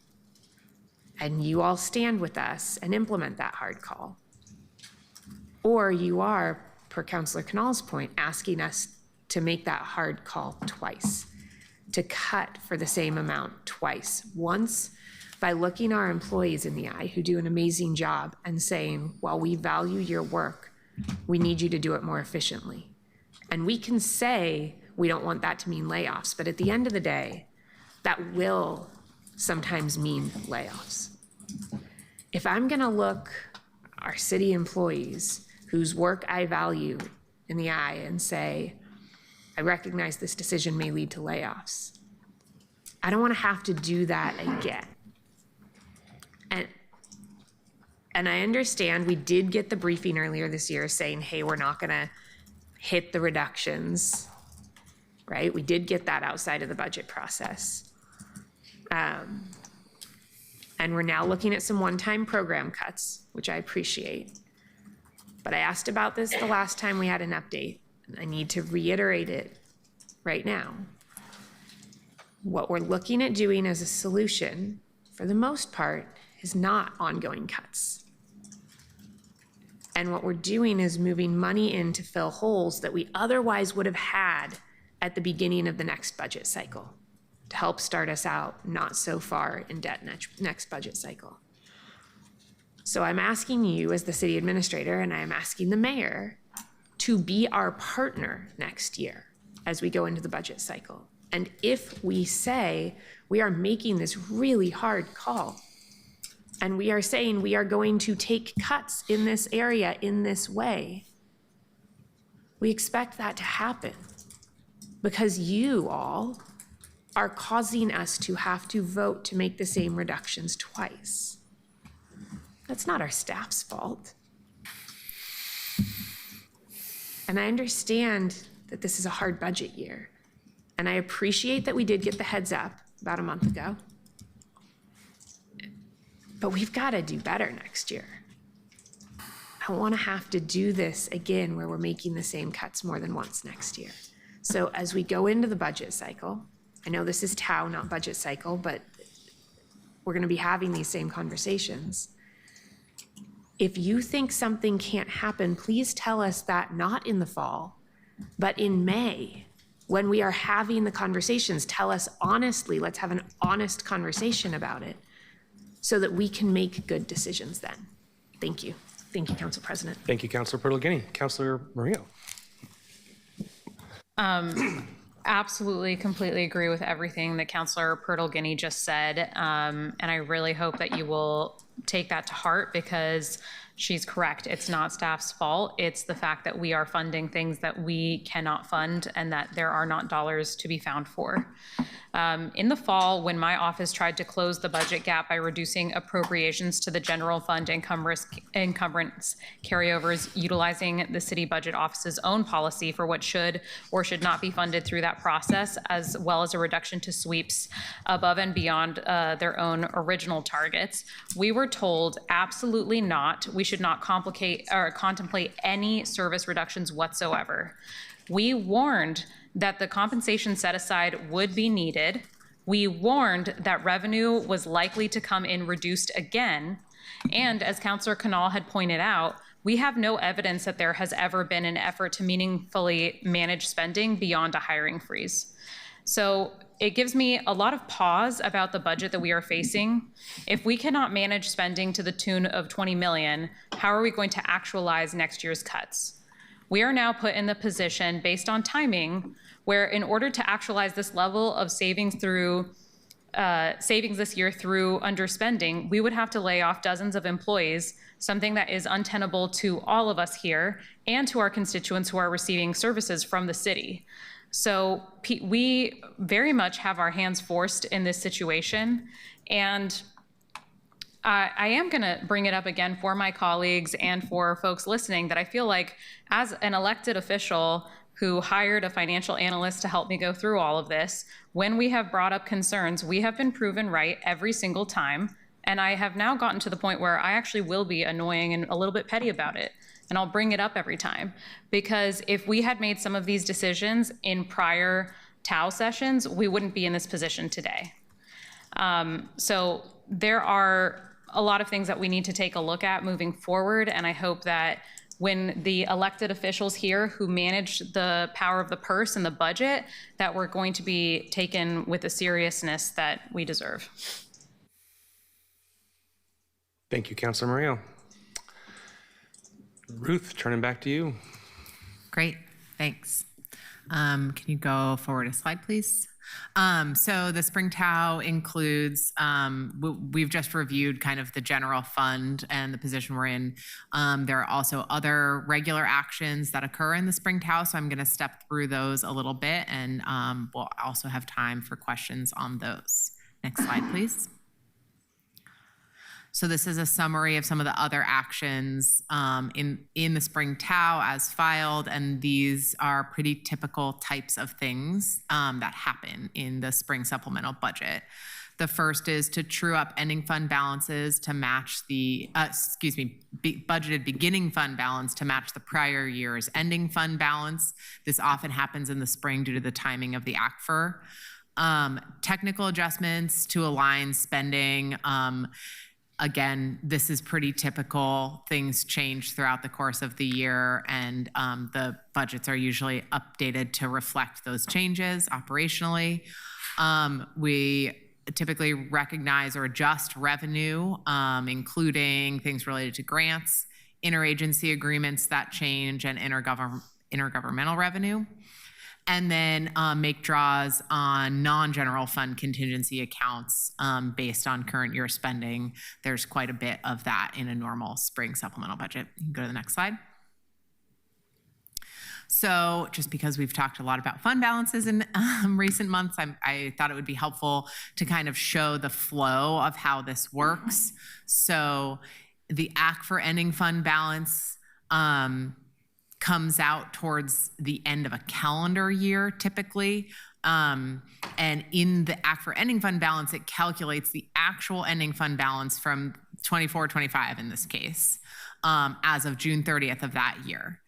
Speaker 6: and you all stand with us and implement that hard call, or you are, per Councilor Canal's point, asking us to make that hard call twice, to cut for the same amount twice. Once by looking our employees in the eye who do an amazing job and saying, while we value your work, we need you to do it more efficiently. And we can say, we don't want that to mean layoffs, but at the end of the day, that will sometimes mean layoffs. If I'm gonna look our city employees whose work I value in the eye and say, I recognize this decision may lead to layoffs, I don't wanna have to do that again. And I understand we did get the briefing earlier this year saying, hey, we're not gonna hit the reductions, right? We did get that outside of the budget process. And we're now looking at some one-time program cuts, which I appreciate. But I asked about this the last time we had an update. And I need to reiterate it right now. What we're looking at doing as a solution, for the most part, is not ongoing cuts. And what we're doing is moving money in to fill holes that we otherwise would have had at the beginning of the next budget cycle to help start us out not so far in debt next budget cycle. So I'm asking you as the city administrator, and I'm asking the mayor to be our partner next year as we go into the budget cycle. And if we say we are making this really hard call, and we are saying we are going to take cuts in this area in this way, we expect that to happen because you all are causing us to have to vote to make the same reductions twice. That's not our staff's fault. And I understand that this is a hard budget year. And I appreciate that we did get the heads up about a month ago. But we've got to do better next year. I don't want to have to do this again where we're making the same cuts more than once next year. So as we go into the budget cycle, I know this is TAO, not budget cycle, but we're going to be having these same conversations. If you think something can't happen, please tell us that not in the fall, but in May, when we are having the conversations. Tell us honestly, let's have an honest conversation about it so that we can make good decisions then. Thank you. Thank you, Council President.
Speaker 1: Thank you, Councilor Pertolini. Councilor Murillo.
Speaker 11: Absolutely, completely agree with everything that Councilor Pertolini just said. And I really hope that you will take that to heart because she's correct. It's not staff's fault. It's the fact that we are funding things that we cannot fund and that there are not dollars to be found for. In the fall, when my office tried to close the budget gap by reducing appropriations to the general fund encumbrance carryovers, utilizing the city budget office's own policy for what should or should not be funded through that process, as well as a reduction to sweeps above and beyond their own original targets, we were told absolutely not. We should not complicate or contemplate any service reductions whatsoever. We warned that the compensation set aside would be needed. We warned that revenue was likely to come in reduced again. And as Councilor Canal had pointed out, we have no evidence that there has ever been an effort to meaningfully manage spending beyond a hiring freeze. So it gives me a lot of pause about the budget that we are facing. If we cannot manage spending to the tune of 20 million, how are we going to actualize next year's cuts? We are now put in the position based on timing where in order to actualize this level of savings through savings this year through underspending, we would have to lay off dozens of employees, something that is untenable to all of us here and to our constituents who are receiving services from the city. So we very much have our hands forced in this situation. And I am going to bring it up again for my colleagues and for folks listening that I feel like as an elected official who hired a financial analyst to help me go through all of this, when we have brought up concerns, we have been proven right every single time. And I have now gotten to the point where I actually will be annoying and a little bit petty about it. And I'll bring it up every time. Because if we had made some of these decisions in prior TAO sessions, we wouldn't be in this position today. So there are a lot of things that we need to take a look at moving forward. And I hope that when the elected officials here who manage the power of the purse and the budget, that we're going to be taken with the seriousness that we deserve.
Speaker 1: Thank you, Councilor Murillo. Ruth, turning back to you.
Speaker 3: Great, thanks. Can you go forward a slide, please? So the spring TAO includes, we've just reviewed kind of the general fund and the position we're in. There are also other regular actions that occur in the spring TAO, so I'm going to step through those a little bit, and we'll also have time for questions on those. Next slide, please. So this is a summary of some of the other actions in the spring TAO as filed, and these are pretty typical types of things that happen in the spring supplemental budget. The first is to true up ending fund balances to match the, budgeted beginning fund balance to match the prior year's ending fund balance. This often happens in the spring due to the timing of the ACFR. Technical adjustments to align spending. Again, this is pretty typical. Things change throughout the course of the year, and the budgets are usually updated to reflect those changes operationally. We typically recognize or adjust revenue, including things related to grants, interagency agreements that change, and intergovernmental revenue. And then make draws on non-general fund contingency accounts based on current year spending. There's quite a bit of that in a normal spring supplemental budget. You can go to the next slide. So just because we've talked a lot about fund balances in recent months, I thought it would be helpful to kind of show the flow of how this works. So the ACFR ending fund balance comes out towards the end of a calendar year, typically. And in the ACFR ending fund balance, it calculates the actual ending fund balance from 24-25 in this case, as of June 30th of that year.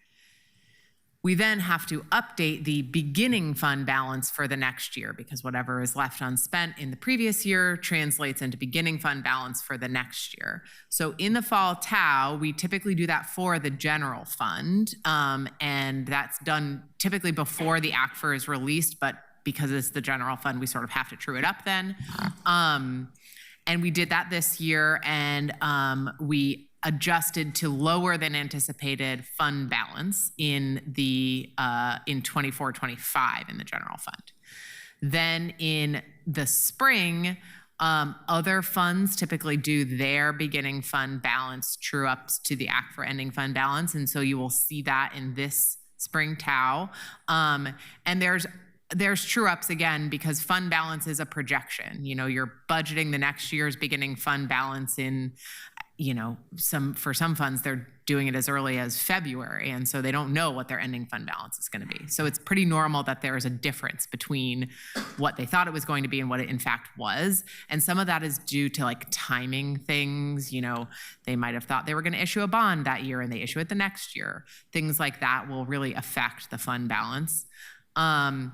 Speaker 3: We then have to update the beginning fund balance for the next year because whatever is left unspent in the previous year translates into beginning fund balance for the next year. So in the fall TAO, we typically do that for the general fund, and that's done typically before the ACFR is released, but because it's the general fund, we sort of have to true it up then. And we did that this year, and we adjusted to lower than anticipated fund balance in the in 24-25 in the general fund. Then in the spring, other funds typically do their beginning fund balance true ups to the ACFR ending fund balance, and so you will see that in this spring TAO. And there's true ups again because fund balance is a projection. You know, you're budgeting the next year's beginning fund balance in, you know, for some funds, they're doing it as early as February, and so they don't know what their ending fund balance is going to be. So it's pretty normal that there is a difference between what they thought it was going to be and what it in fact was. And some of that is due to like timing things. You know, they might have thought they were going to issue a bond that year and they issue it the next year. Things like that will really affect the fund balance. And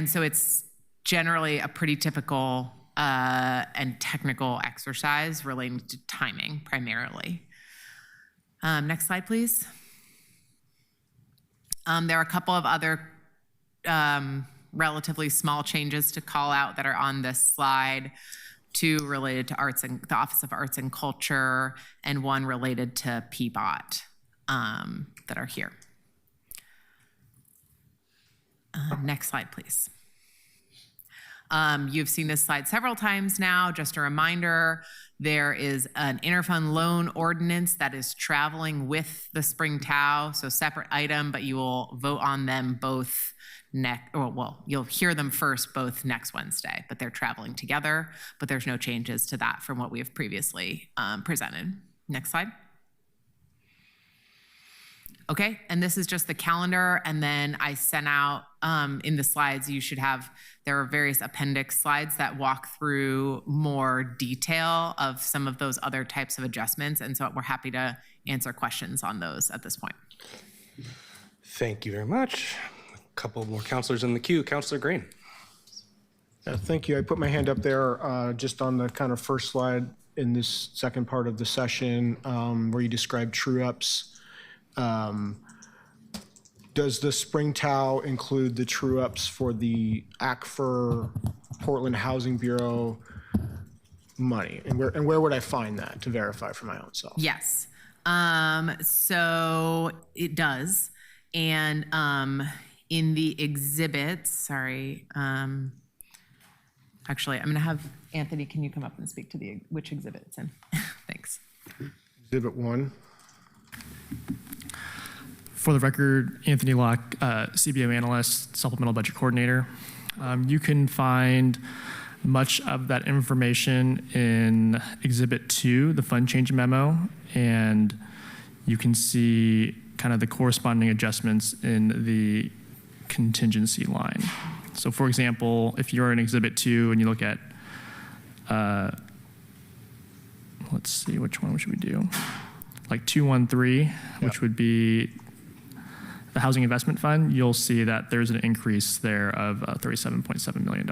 Speaker 3: so it's generally a pretty typical and technical exercise relating to timing primarily. Next slide, please. There are a couple of other relatively small changes to call out that are on this slide. Two related to the Office of Arts and Culture, and one related to PBOT that are here. Next slide, please. You've seen this slide several times now. Just a reminder, there is an interfund loan ordinance that is traveling with the spring TAO, so separate item, but you will vote on them both you'll hear them first both next Wednesday, but they're traveling together, but there's no changes to that from what we have previously presented. Next slide. Okay, and this is just the calendar, and then I sent out in the slides, there are various appendix slides that walk through more detail of some of those other types of adjustments, and so we're happy to answer questions on those at this point.
Speaker 1: Thank you very much. A couple more counselors in the queue. Counselor Green.
Speaker 4: Thank you. I put my hand up there just on the kind of first slide in this second part of the session where you described true ups. Does the spring TAO include the true ups for the ACFR Portland Housing Bureau money? And where would I find that to verify for my own self?
Speaker 3: Yes. So it does. And in the exhibits, actually, I'm going to have Anthony, can you come up and speak to which exhibit it's in? Thanks.
Speaker 4: Exhibit 1.
Speaker 12: For the record, Anthony Locke, CBO analyst, supplemental budget coordinator. You can find much of that information in Exhibit 2, the fund change memo, and you can see kind of the corresponding adjustments in the contingency line. So for example, if you're in Exhibit 2 and you look at let's see, which one should we do? Like 213, which would be the Housing Investment Fund, you'll see that there's an increase there of $37.7 million.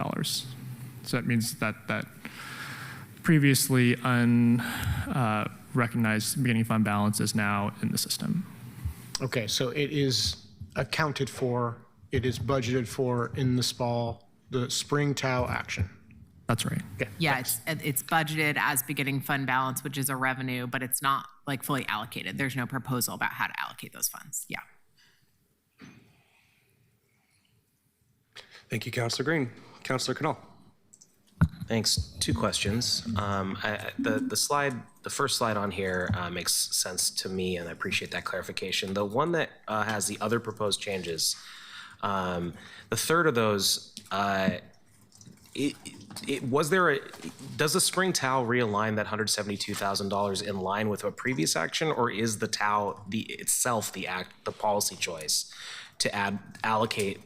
Speaker 12: So that means that previously unrecognized beginning fund balance is now in the system.
Speaker 4: Okay, so it is accounted for, it is budgeted for in the spring TAO action.
Speaker 12: That's right.
Speaker 4: Okay.
Speaker 3: Yeah, it's budgeted as beginning fund balance, which is a revenue, but it's not like fully allocated. There's no proposal about how to allocate those funds. Yeah.
Speaker 1: Thank you, Councilor Green. Councilor Canal.
Speaker 8: Thanks. Two questions. The first slide on here makes sense to me, and I appreciate that clarification. The one that has the other proposed changes, the third of those, does the spring TAO realign that $172,000 in line with a previous action, or is the TAO itself the policy choice to allocate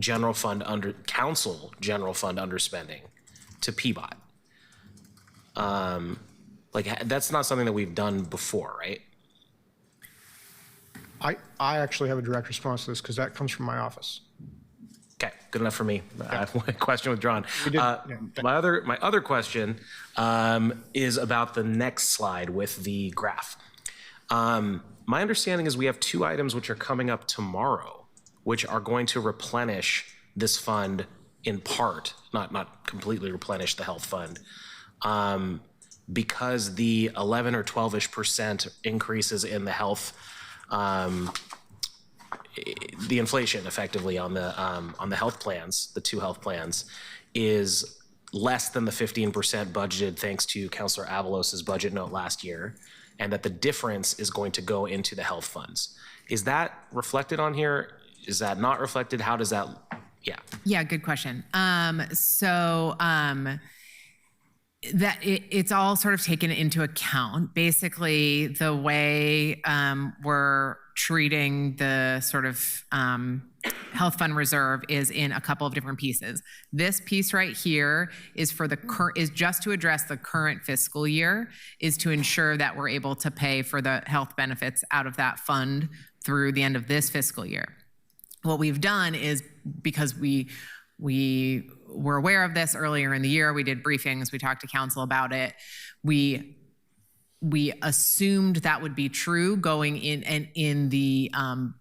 Speaker 8: council general fund underspending to PBOT? That's not something that we've done before, right?
Speaker 4: I actually have a direct response to this because that comes from my office.
Speaker 8: Okay, good enough for me. I have one question withdrawn. My other question is about the next slide with the graph. My understanding is we have two items which are coming up tomorrow, which are going to replenish this fund in part, not completely replenish the health fund, because the 11 or 12-ish% increases in the health, the inflation effectively on the health plans, the two health plans, is less than the 15% budgeted thanks to Councilor Avalos's budget note last year, and that the difference is going to go into the health funds. Is that reflected on here? Is that not reflected? How does that, yeah.
Speaker 3: Yeah, good question. That it's all sort of taken into account. Basically, the way we're treating the sort of health fund reserve is in a couple of different pieces. This piece right here is for the is just to address the current fiscal year, is to ensure that we're able to pay for the health benefits out of that fund through the end of this fiscal year. What we've done is, because we were aware of this earlier in the year, we did briefings, we talked to council about it, we assumed that would be true going in and in the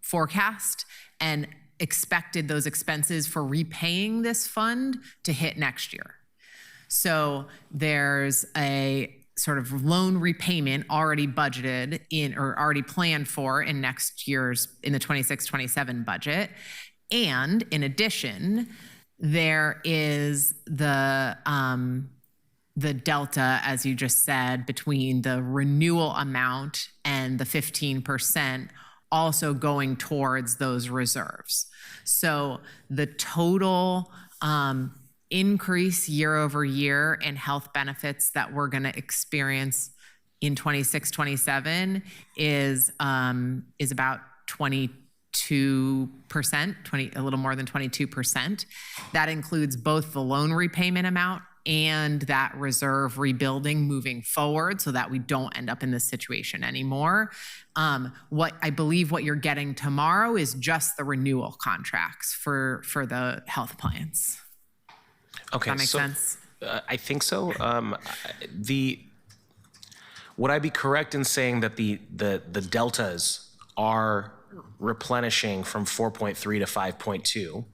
Speaker 3: forecast, and expected those expenses for repaying this fund to hit next year. So there's a sort of loan repayment already budgeted in, or already planned for in next year's, in the 26-27 budget. And in addition, there is the delta, as you just said, between the renewal amount and the 15% also going towards those reserves. So the total increase year over year in health benefits that we're going to experience in 26-27 is about 22%, a little more than 22%. That includes both the loan repayment amount and that reserve rebuilding moving forward, so that we don't end up in this situation anymore. What I believe what you're getting tomorrow is just the renewal contracts for the health plans.
Speaker 8: Okay,
Speaker 3: does that make sense?
Speaker 8: I think so. Would I be correct in saying that the deltas are replenishing from 4.3 to 5.2,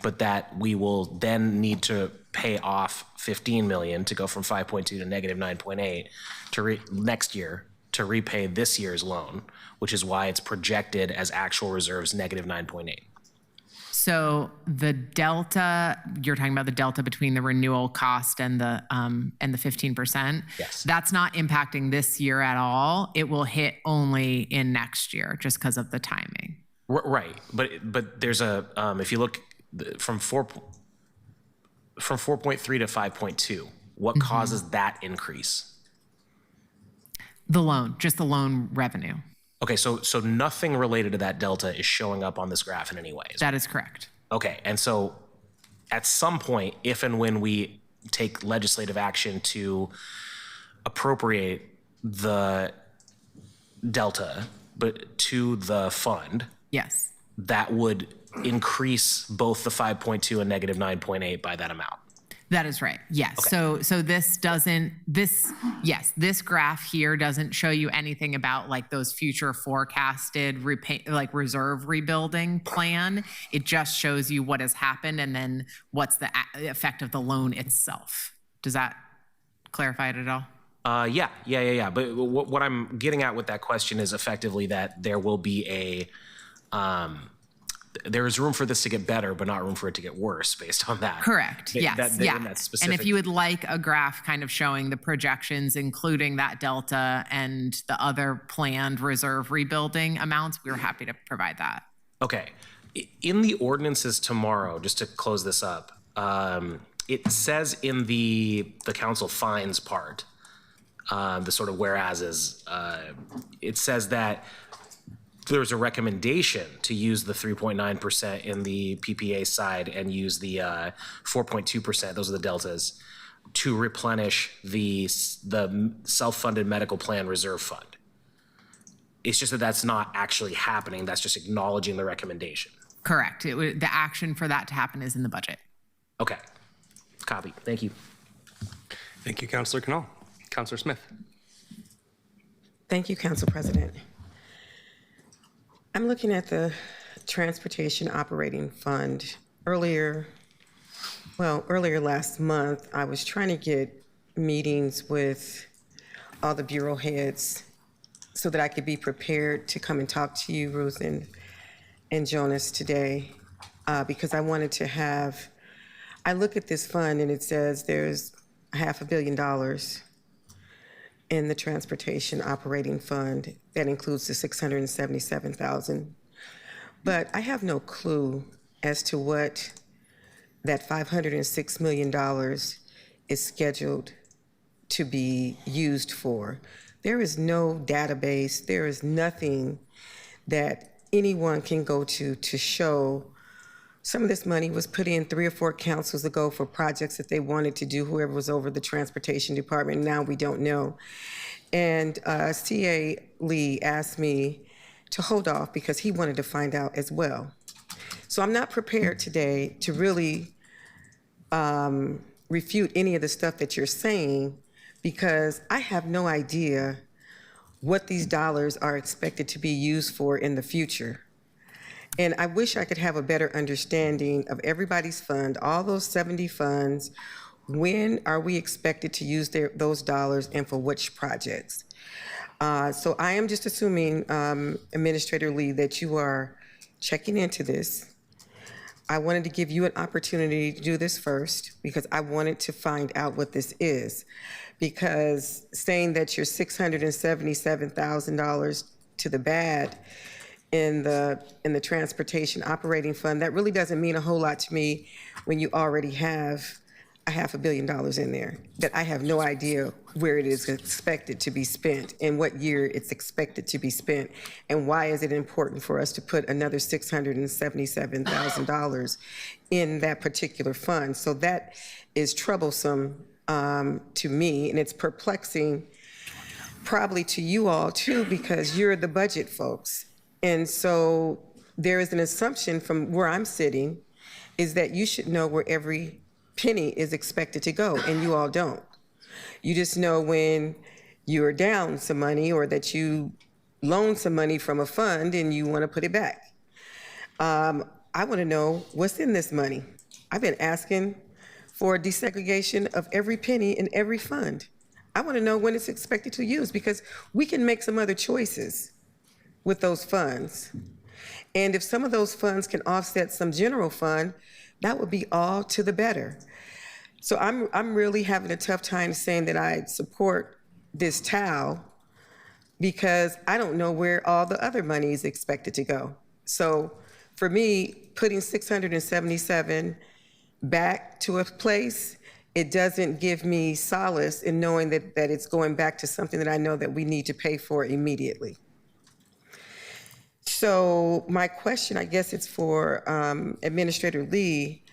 Speaker 8: but that we will then need to pay off 15 million to go from 5.2 to negative 9.8 to next year to repay this year's loan, which is why it's projected as actual reserves negative 9.8.
Speaker 3: So the delta, you're talking about the delta between the renewal cost and the 15%.
Speaker 8: Yes.
Speaker 3: That's not impacting this year at all. It will hit only in next year, just because of the timing.
Speaker 8: Right, but there's a if you look from 4.3 to 5.2, what causes that increase?
Speaker 3: The loan, just the loan revenue.
Speaker 8: Okay, so nothing related to that delta is showing up on this graph in any way.
Speaker 3: That is correct.
Speaker 8: Okay, and so at some point, if and when we take legislative action to appropriate the delta, but to the fund,
Speaker 3: Yes.
Speaker 8: that would increase both the 5.2 and negative 9.8 by that amount.
Speaker 3: That is right. Yes. So this graph here doesn't show you anything about like those future forecasted reserve rebuilding plan. It just shows you what has happened and then what's the effect of the loan itself. Does that clarify it at all?
Speaker 8: Yeah. But what I'm getting at with that question is effectively that there will be there is room for this to get better, but not room for it to get worse based on that.
Speaker 3: Correct. Yes.
Speaker 8: In that specific.
Speaker 3: And if you would like a graph kind of showing the projections, including that delta and the other planned reserve rebuilding amounts, we're happy to provide that.
Speaker 8: Okay. In the ordinances tomorrow, just to close this up, it says in the council fines part, the sort of whereases, it says that there's a recommendation to use the 3.9% in the PPA side and use the 4.2%, those are the deltas, to replenish the self-funded medical plan reserve fund. It's just that that's not actually happening. That's just acknowledging the recommendation.
Speaker 3: Correct. The action for that to happen is in the budget.
Speaker 8: Okay. Copy. Thank you.
Speaker 1: Thank you, Councilor Canal. Councilor Smith.
Speaker 7: Thank you, Council President. I'm looking at the Transportation Operating Fund. Earlier last month, I was trying to get meetings with all the bureau heads so that I could be prepared to come and talk to you, Ruth and Jonas, today, because I wanted to have, I look at this fund and it says there's $500 million in the Transportation Operating Fund. That includes the $677,000. But I have no clue as to what that $506 million is scheduled to be used for. There is no database, there is nothing that anyone can go to show. Some of this money was put in 3 or 4 councils ago for projects that they wanted to do, whoever was over the transportation department. Now we don't know. And CA Lee asked me to hold off because he wanted to find out as well. So I'm not prepared today to really refute any of the stuff that you're saying because I have no idea what these dollars are expected to be used for in the future. And I wish I could have a better understanding of everybody's fund, all those 70 funds. When are we expected to use those dollars and for which projects? So I am just assuming, Administrator Lee, that you are checking into this. I wanted to give you an opportunity to do this first because I wanted to find out what this is. Because saying that you're $677,000 to the bad in the Transportation Operating Fund, that really doesn't mean a whole lot to me when you already have $500 million in there that I have no idea where it is expected to be spent and what year it's expected to be spent and why is it important for us to put another $677,000 in that particular fund. So that is troublesome to me, and it's perplexing probably to you all too because you're the budget folks. And so there is an assumption from where I'm sitting is that you should know where every penny is expected to go, and you all don't. You just know when you're down some money or that you loan some money from a fund and you want to put it back. I want to know what's in this money. I've been asking for a desegregation of every penny in every fund. I want to know when it's expected to use because we can make some other choices with those funds. And if some of those funds can offset some general fund, that would be all to the better. So I'm really having a tough time saying that I support this TAO because I don't know where all the other money is expected to go. So for me, putting 677 back to a place, it doesn't give me solace in knowing that it's going back to something that I know that we need to pay for immediately. So my question, I guess it's for Administrator Lee,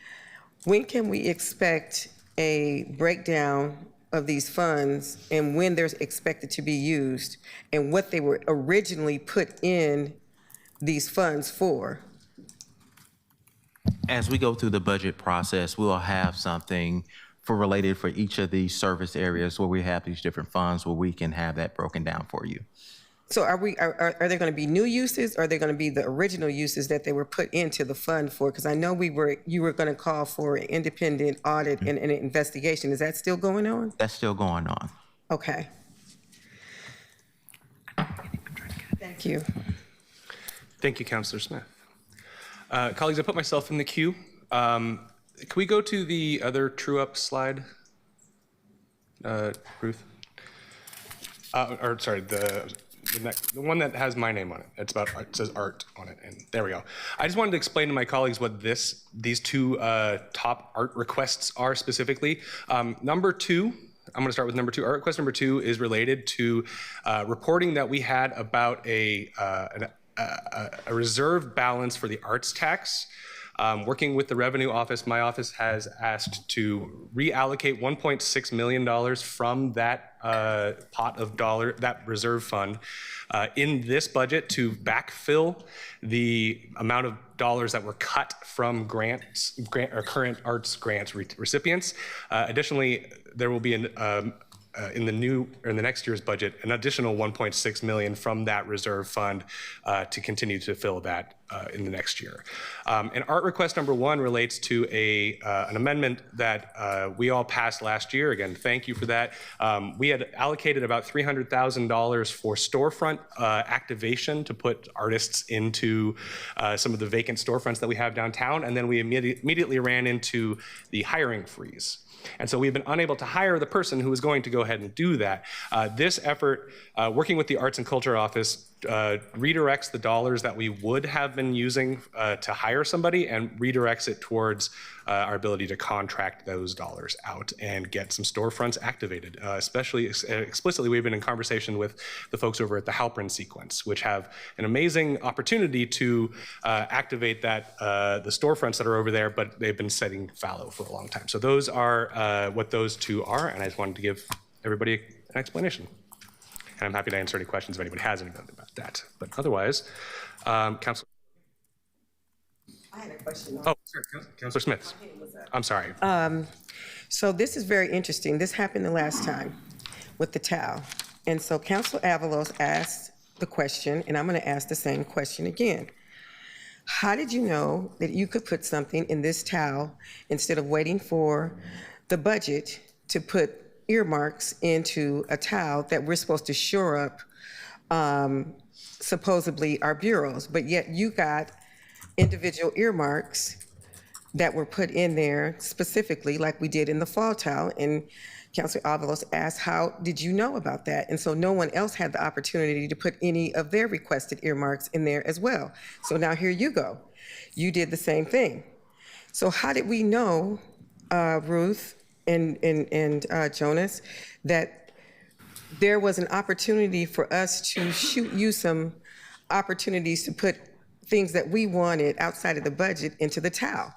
Speaker 7: when can we expect a breakdown of these funds and when they're expected to be used and what they were originally put in these funds for?
Speaker 9: As we go through the budget process, we'll have something related for each of these service areas where we have these different funds where we can have that broken down for you.
Speaker 7: So are there going to be new uses, or are they going to be the original uses that they were put into the fund for? Because I know you were going to call for an independent audit and an investigation. Is that still going on?
Speaker 9: That's still going on.
Speaker 7: Okay. Thank you.
Speaker 1: Thank you, Councilor Smith. Colleagues, I put myself in the queue. Can we go to the other true-up slide, Ruth? Or sorry, the one that has my name on it. It's about art. It says art on it, and there we go. I just wanted to explain to my colleagues what these two top art requests are specifically. Number 2. I'm going to start with number 2. Art request number 2 is related to reporting that we had about a reserve balance for the arts tax. Working with the revenue office, my office has asked to reallocate $1.6 million from that pot of that reserve fund in this budget to backfill the amount of dollars that were cut from current arts grants recipients. Additionally, there will be in the next year's budget, an additional $1.6 million from that reserve fund to continue to fill that in the next year. And art request number 1 relates to an amendment that we all passed last year. Again, thank you for that. We had allocated about $300,000 for storefront activation to put artists into some of the vacant storefronts that we have downtown, and then we immediately ran into the hiring freeze. And so we've been unable to hire the person who was going to go ahead and do that. This effort, working with the Arts and Culture Office, redirects the dollars that we would have been using to hire somebody and redirects it towards our ability to contract those dollars out and get some storefronts activated. Especially explicitly, we've been in conversation with the folks over at the Halpern Sequence, which have an amazing opportunity to activate the storefronts that are over there, but they've been sitting fallow for a long time. So those are what those two are, and I just wanted to give everybody an explanation. And I'm happy to answer any questions if anybody has anything about that. But otherwise, Councilor.
Speaker 7: I had a question.
Speaker 1: Oh, sorry, Councilor Smith. I'm sorry.
Speaker 7: So this is very interesting. This happened the last time with the TAO. And so Councilor Avalos asked the question, and I'm going to ask the same question again. How did you know that you could put something in this TAO instead of waiting for the budget to put earmarks into a TAO that we're supposed to shore up supposedly our bureaus, but yet you got individual earmarks that were put in there specifically like we did in the fall TAO, and Councilor Avalos asked, how did you know about that? And so no one else had the opportunity to put any of their requested earmarks in there as well. So now here you go. You did the same thing. So how did we know, Ruth and Jonas, that there was an opportunity for us to shoot you some opportunities to put things that we wanted outside of the budget into the TAO?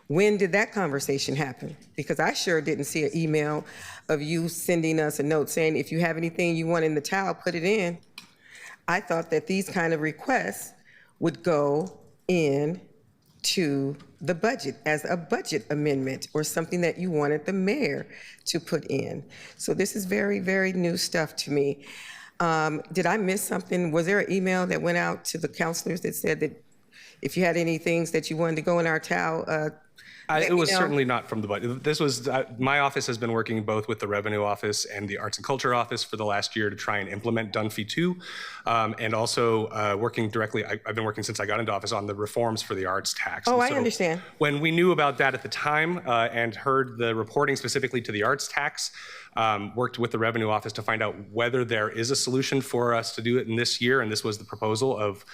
Speaker 7: When did that conversation happen? Because I sure didn't see an email of you sending us a note saying, if you have anything you want in the TAO, put it in. I thought that these kind of requests would go in to the budget as a budget amendment or something that you wanted the mayor to put in. So this is very, very new stuff to me. Did I miss something? Was there an email that went out to the councilors that said that if you had any things that you wanted to go in our TAO,
Speaker 1: it was certainly not from the budget. This was, my office has been working both with the Revenue Office and the Arts and Culture Office for the last year to try and implement Dunphy 2, and also working directly, I've been working since I got into office on the reforms for the arts tax.
Speaker 7: Oh,
Speaker 1: and
Speaker 7: I understand.
Speaker 1: When we knew about that at the time and heard the reporting specifically to the arts tax, worked with the Revenue Office to find out whether there is a solution for us to do it in this year, and this was the proposal of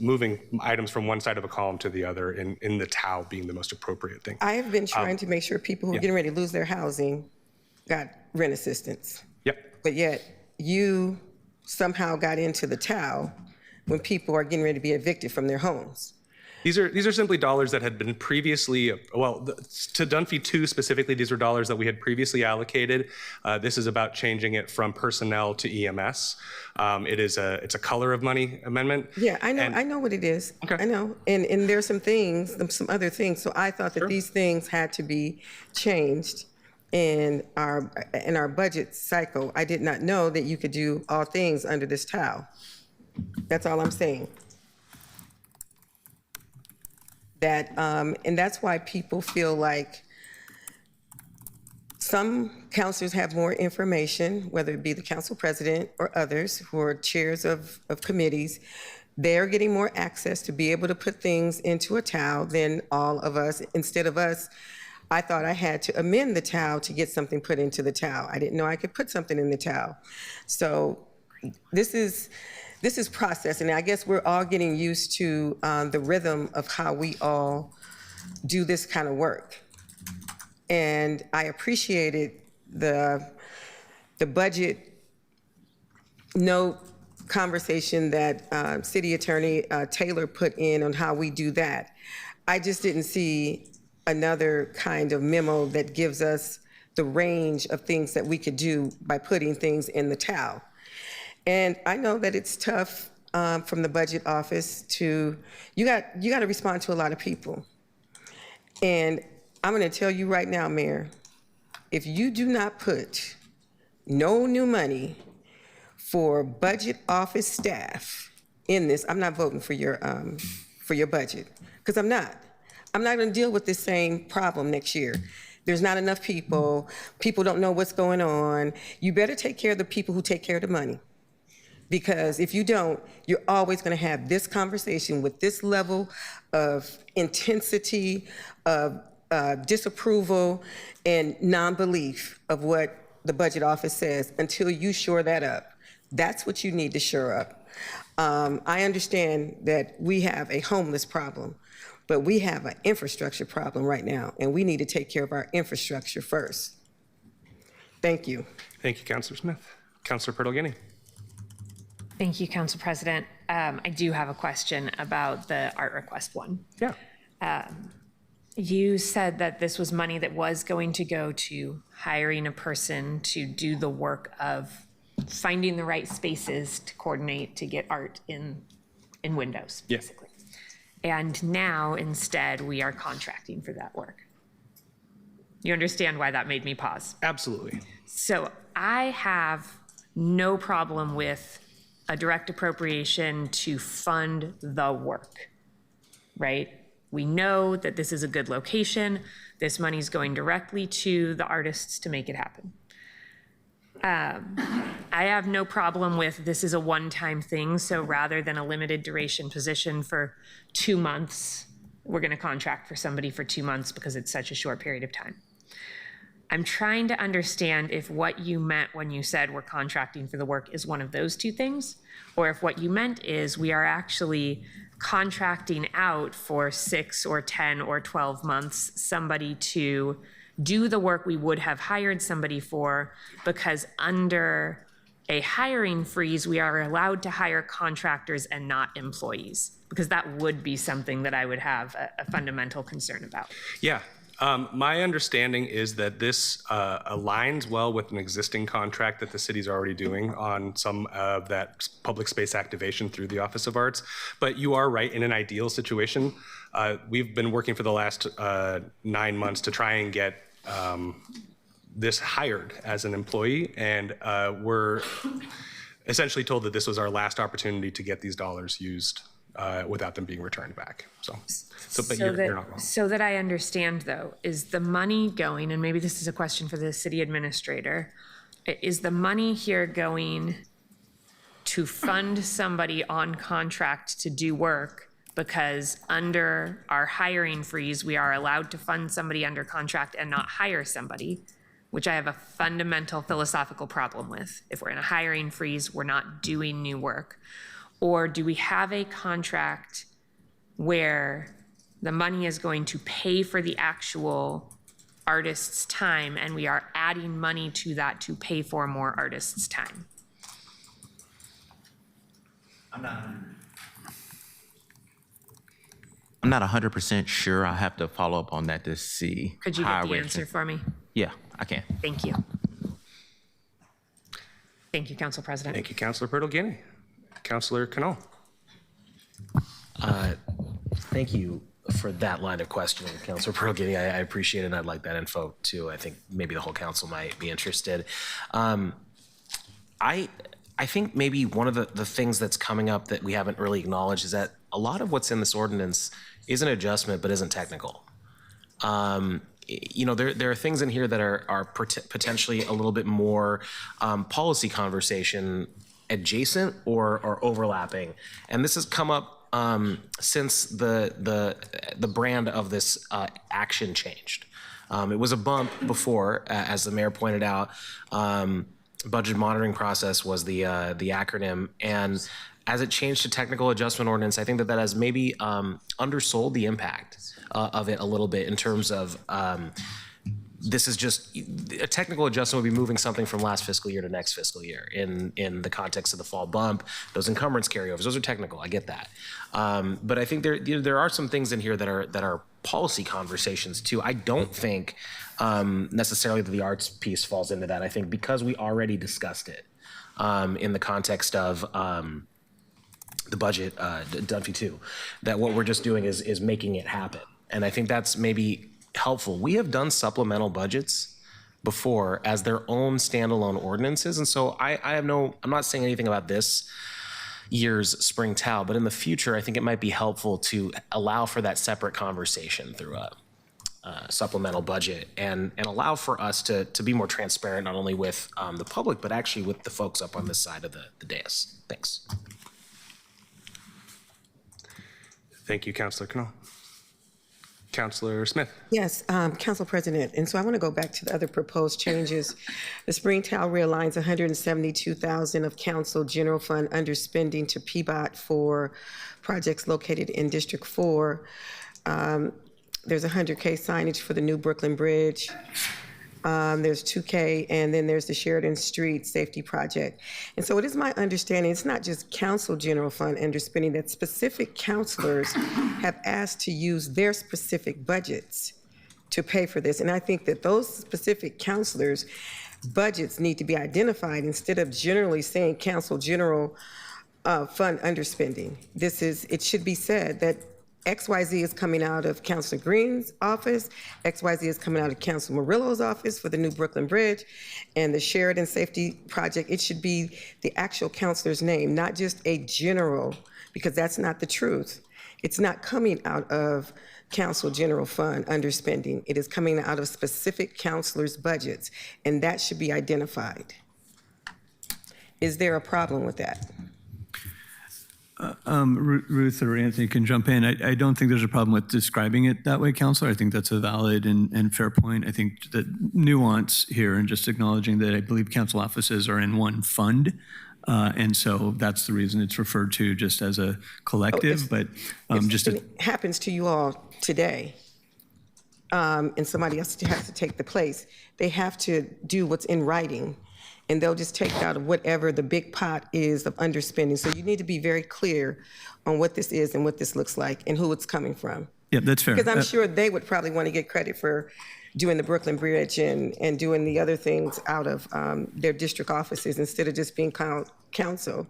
Speaker 1: moving items from one side of a column to the other in the TAO being the most appropriate thing.
Speaker 7: I have been trying to make sure people who are getting ready to lose their housing got rent assistance.
Speaker 1: Yep.
Speaker 7: But yet you somehow got into the TAO when people are getting ready to be evicted from their homes.
Speaker 1: These are simply dollars that had been previously, well, to Dunphy 2 specifically, these were dollars that we had previously allocated. This is about changing it from personnel to EMS. It's a color of money amendment.
Speaker 7: Yeah, I know. I know what it is.
Speaker 1: Okay.
Speaker 7: I know. And there's some things, some other things. So I thought that these things had to be changed in our budget cycle. I did not know that you could do all things under this TAO. That's all I'm saying. That, and that's why people feel like some counselors have more information, whether it be the council president or others who are chairs of committees. They're getting more access to be able to put things into a TAO than all of us. Instead of us, I thought I had to amend the TAO to get something put into the TAO. I didn't know I could put something in the TAO. So this is process, and I guess we're all getting used to the rhythm of how we all do this kind of work. And I appreciated the budget note conversation that City Attorney Taylor put in on how we do that. I just didn't see another kind of memo that gives us the range of things that we could do by putting things in the TAO. And I know that it's tough from the budget office to, you got to respond to a lot of people. And I'm going to tell you right now, Mayor, if you do not put no new money for budget office staff in this, I'm not voting for your budget, because I'm not. I'm not going to deal with this same problem next year. There's not enough people. People don't know what's going on. You better take care of the people who take care of the money. Because if you don't, you're always going to have this conversation with this level of intensity, of disapproval, and non-belief of what the budget office says until you shore that up. That's what you need to shore up. I understand that we have a homeless problem, but we have an infrastructure problem right now, and we need to take care of our infrastructure first. Thank you.
Speaker 1: Thank you, Councilor Smith. Councilor Pertle-Guiney.
Speaker 6: Thank you, Council President. I do have a question about the art request one.
Speaker 1: Yeah.
Speaker 6: You said that this was money that was going to go to hiring a person to do the work of finding the right spaces to coordinate to get art in windows, basically. And now, instead, we are contracting for that work. You understand why that made me pause?
Speaker 1: Absolutely.
Speaker 6: So I have no problem with a direct appropriation to fund the work, right? We know that this is a good location. This money's going directly to the artists to make it happen. I have no problem with this is a one-time thing, so rather than a limited duration position for 2 months, we're gonna contract for somebody for 2 months because it's such a short period of time. I'm trying to understand if what you meant when you said we're contracting for the work is one of those two things, or if what you meant is we are actually contracting out for 6 or 10 or 12 months somebody to do the work we would have hired somebody for, because under a hiring freeze, we are allowed to hire contractors and not employees, because that would be something that I would have a fundamental concern about.
Speaker 1: Yeah. My understanding is that this aligns well with an existing contract that the city's already doing on some of that public space activation through the Office of Arts. But you are right, in an ideal situation, we've been working for the last 9 months to try and get this hired as an employee, and we're essentially told that this was our last opportunity to get these dollars used without them being returned back. But you're not wrong.
Speaker 6: So that I understand, though, is the money going, and maybe this is a question for the city administrator, is the money here going to fund somebody on contract to do work because under our hiring freeze, we are allowed to fund somebody under contract and not hire somebody, which I have a fundamental philosophical problem with. If we're in a hiring freeze, we're not doing new work. Or do we have a contract where the money is going to pay for the actual artist's time and we are adding money to that to pay for more artists' time?
Speaker 9: I'm I'm not 100% sure. I have to follow up on that to see.
Speaker 6: Could you
Speaker 9: how
Speaker 6: get the
Speaker 9: I
Speaker 6: answer for me?
Speaker 9: Yeah, I can.
Speaker 6: Thank you. Thank you, Council President.
Speaker 1: Thank you, Councilor Purtle-Guinea. Councilor Canal.
Speaker 8: Thank you for that line of questioning, Councilor Purtle-Guinea. I appreciate it, and I'd like that info too. I think maybe the whole council might be interested. I think maybe one of the things that's coming up that we haven't really acknowledged is that a lot of what's in this ordinance is an adjustment but isn't technical. You know, there are things in here that are potentially a little bit more policy conversation adjacent or overlapping, and this has come up since the brand of this action changed. It was a bump before, as the mayor pointed out. Budget monitoring process was the acronym, and as it changed to technical adjustment ordinance, I think that has maybe undersold the impact of it a little bit in terms of this is just a technical adjustment would be moving something from last fiscal year to next fiscal year in the context of the fall bump. Those encumbrance carryovers, those are technical. I get that, but I think there are some things in here that are policy conversations too. I don't think necessarily that the arts piece falls into that. I think because we already discussed it in the context of the budget, Dunphy 2, that what we're just doing is making it happen. And I think that's maybe helpful. We have done supplemental budgets before as their own standalone ordinances. And so I'm not saying anything about this year's spring TAO, but in the future, I think it might be helpful to allow for that separate conversation through a supplemental budget and allow for us to be more transparent, not only with the public, but actually with the folks up on this side of the dais. Thanks.
Speaker 1: Thank you, Councilor Canal. Councilor Smith.
Speaker 7: Yes, Council President, and so I want to go back to the other proposed changes. The spring TAO realigns 172,000 of council general fund underspending to PBOT for projects located in District 4. There's 100K signage for the new Brooklyn Bridge. There's 2K, and then there's the Sheridan Street Safety Project. And so it is my understanding, it's not just council general fund underspending, that specific councilors have asked to use their specific budgets to pay for this. And I think that those specific councilors' budgets need to be identified instead of generally saying council general fund underspending. It should be said that XYZ is coming out of Councilor Green's office, XYZ is coming out of Councilor Murillo's office for the new Brooklyn Bridge, and the Sheridan Safety Project. It should be the actual councilor's name, not just a general, because that's not the truth. It's not coming out of council general fund underspending. It is coming out of specific councilors' budgets, and that should be identified. Is there a problem with that?
Speaker 2: Ruth or Anthony can jump in. I don't think there's a problem with describing it that way, Counselor. I think that's a valid and fair point. I think the nuance here and just acknowledging that I believe council offices are in one fund. And so that's the reason it's referred to just as a collective, but just
Speaker 7: it happens to you all today, and somebody else has to take the place. They have to do what's in writing, and they'll just take out of whatever the big pot is of underspending. So you need to be very clear on what this is and what this looks like and who it's coming from.
Speaker 2: Yeah, that's fair.
Speaker 7: Because I'm sure they would probably want to get credit for doing the Brooklyn Bridge and doing the other things out of their district offices instead of just being council.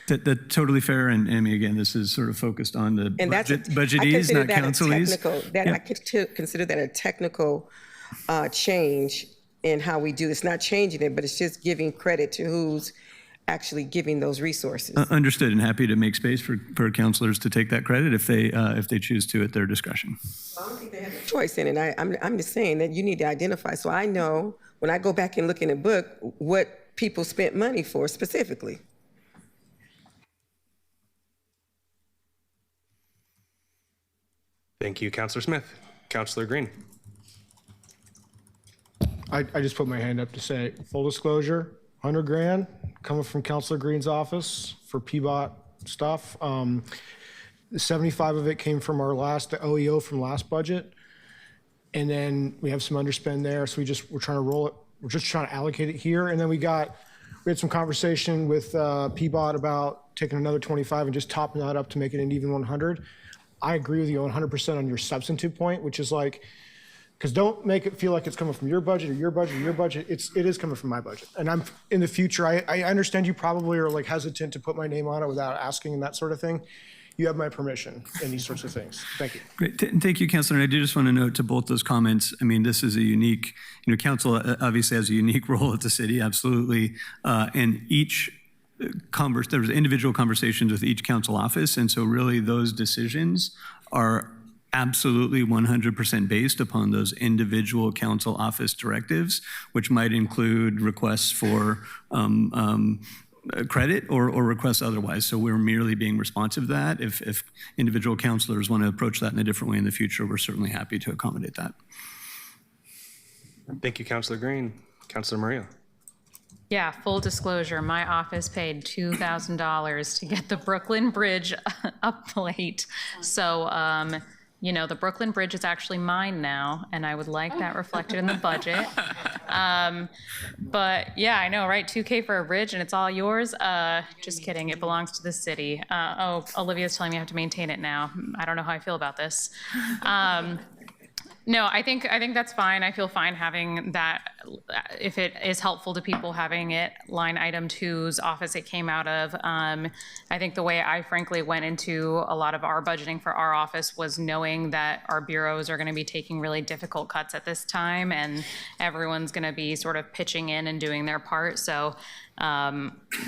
Speaker 2: That's totally fair. And Amy, again, this is sort of focused on the budgetees, not councilese.
Speaker 7: I could consider that a technical change in how we do this, not changing it, but it's just giving credit to who's actually giving those resources.
Speaker 2: Understood, and happy to make space for councilors to take that credit if they choose to at their discretion.
Speaker 7: I don't think they have a choice in it. I'm just saying that you need to identify so I know when I go back and look in the book what people spent money for specifically.
Speaker 1: Thank you, Councilor Smith. Councilor Green.
Speaker 4: I just put my hand up to say, full disclosure, 100 grand coming from Councilor Green's office for PBOT stuff. 75 of it came from the OEO from last budget. And then we have some underspend there. So we're trying to roll it. We're just trying to allocate it here. And then we had some conversation with PBOT about taking another 25 and just topping that up to make it an even 100. I agree with you 100% on your substantive point, which is like, because don't make it feel like it's coming from your budget or your budget or your budget. It is coming from my budget. And I'm in the future, I understand you probably are like hesitant to put my name on it without asking and that sort of thing. You have my permission in these sorts of things. Thank you.
Speaker 2: Great. Thank you, Councilor. And I do just want to note to both those comments, I mean, this is a unique, council obviously has a unique role at the city, absolutely. And each there was individual conversations with each council office. And so really those decisions are absolutely 100% based upon those individual council office directives, which might include requests for credit or requests otherwise. So we're merely being responsive to that. If individual councilors want to approach that in a different way in the future, we're certainly happy to accommodate that.
Speaker 1: Thank you, Councilor Green. Councilor Maria.
Speaker 11: Yeah, full disclosure, my office paid $2,000 to get the Brooklyn Bridge up late. So, the Brooklyn Bridge is actually mine now, and I would like that reflected in the budget. But yeah, I know, right? $2K for a bridge and it's all yours? Just kidding, it belongs to the city. Olivia's telling me I have to maintain it now. I don't know how I feel about this. No, I think that's fine. I feel fine having that, if it is helpful to people, having it line item to whose office it came out of. I think the way I frankly went into a lot of our budgeting for our office was knowing that our bureaus are going to be taking really difficult cuts at this time, and everyone's going to be sort of pitching in and doing their part. So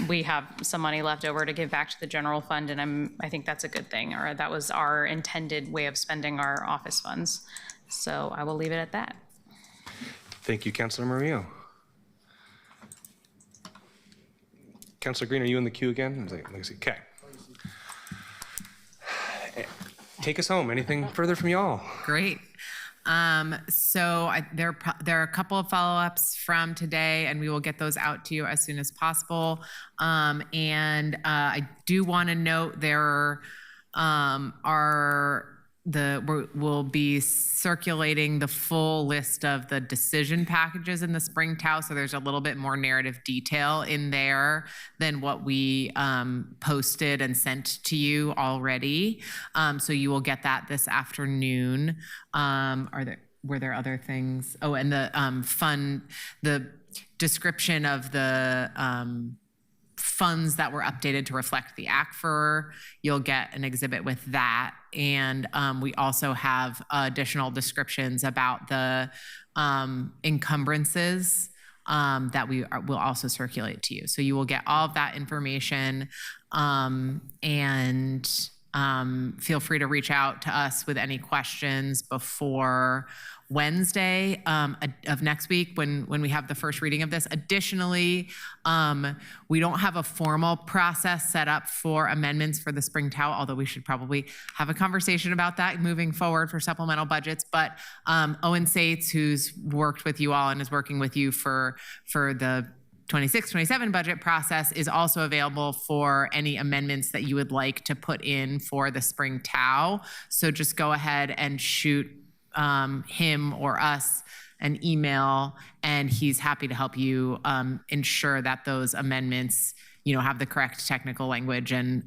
Speaker 11: we have some money left over to give back to the general fund, and I think that's a good thing, or that was our intended way of spending our office funds. So I will leave it at that.
Speaker 1: Thank you, Councilor Murillo. Councilor Green, are you in the queue again? Let me see. Okay. Take us home. Anything further from y'all?
Speaker 3: Great. So there are a couple of follow-ups from today, and we will get those out to you as soon as possible. I do want to note we'll be circulating the full list of the decision packages in the spring TAO, so there's a little bit more narrative detail in there than what we posted and sent to you already. So you will get that this afternoon. Were there other things? Oh, and the description of the funds that were updated to reflect the ACFR, you'll get an exhibit with that. And we also have additional descriptions about the encumbrances that will also circulate to you. So you will get all of that information, and feel free to reach out to us with any questions before Wednesday of next week when we have the first reading of this. Additionally, we don't have a formal process set up for amendments for the spring TAO, although we should probably have a conversation about that moving forward for supplemental budgets. But Owen Sates, who's worked with you all and is working with you for the 26-27 budget process, is also available for any amendments that you would like to put in for the spring TAO. So just go ahead and shoot him or us an email, and he's happy to help you ensure that those amendments, have the correct technical language and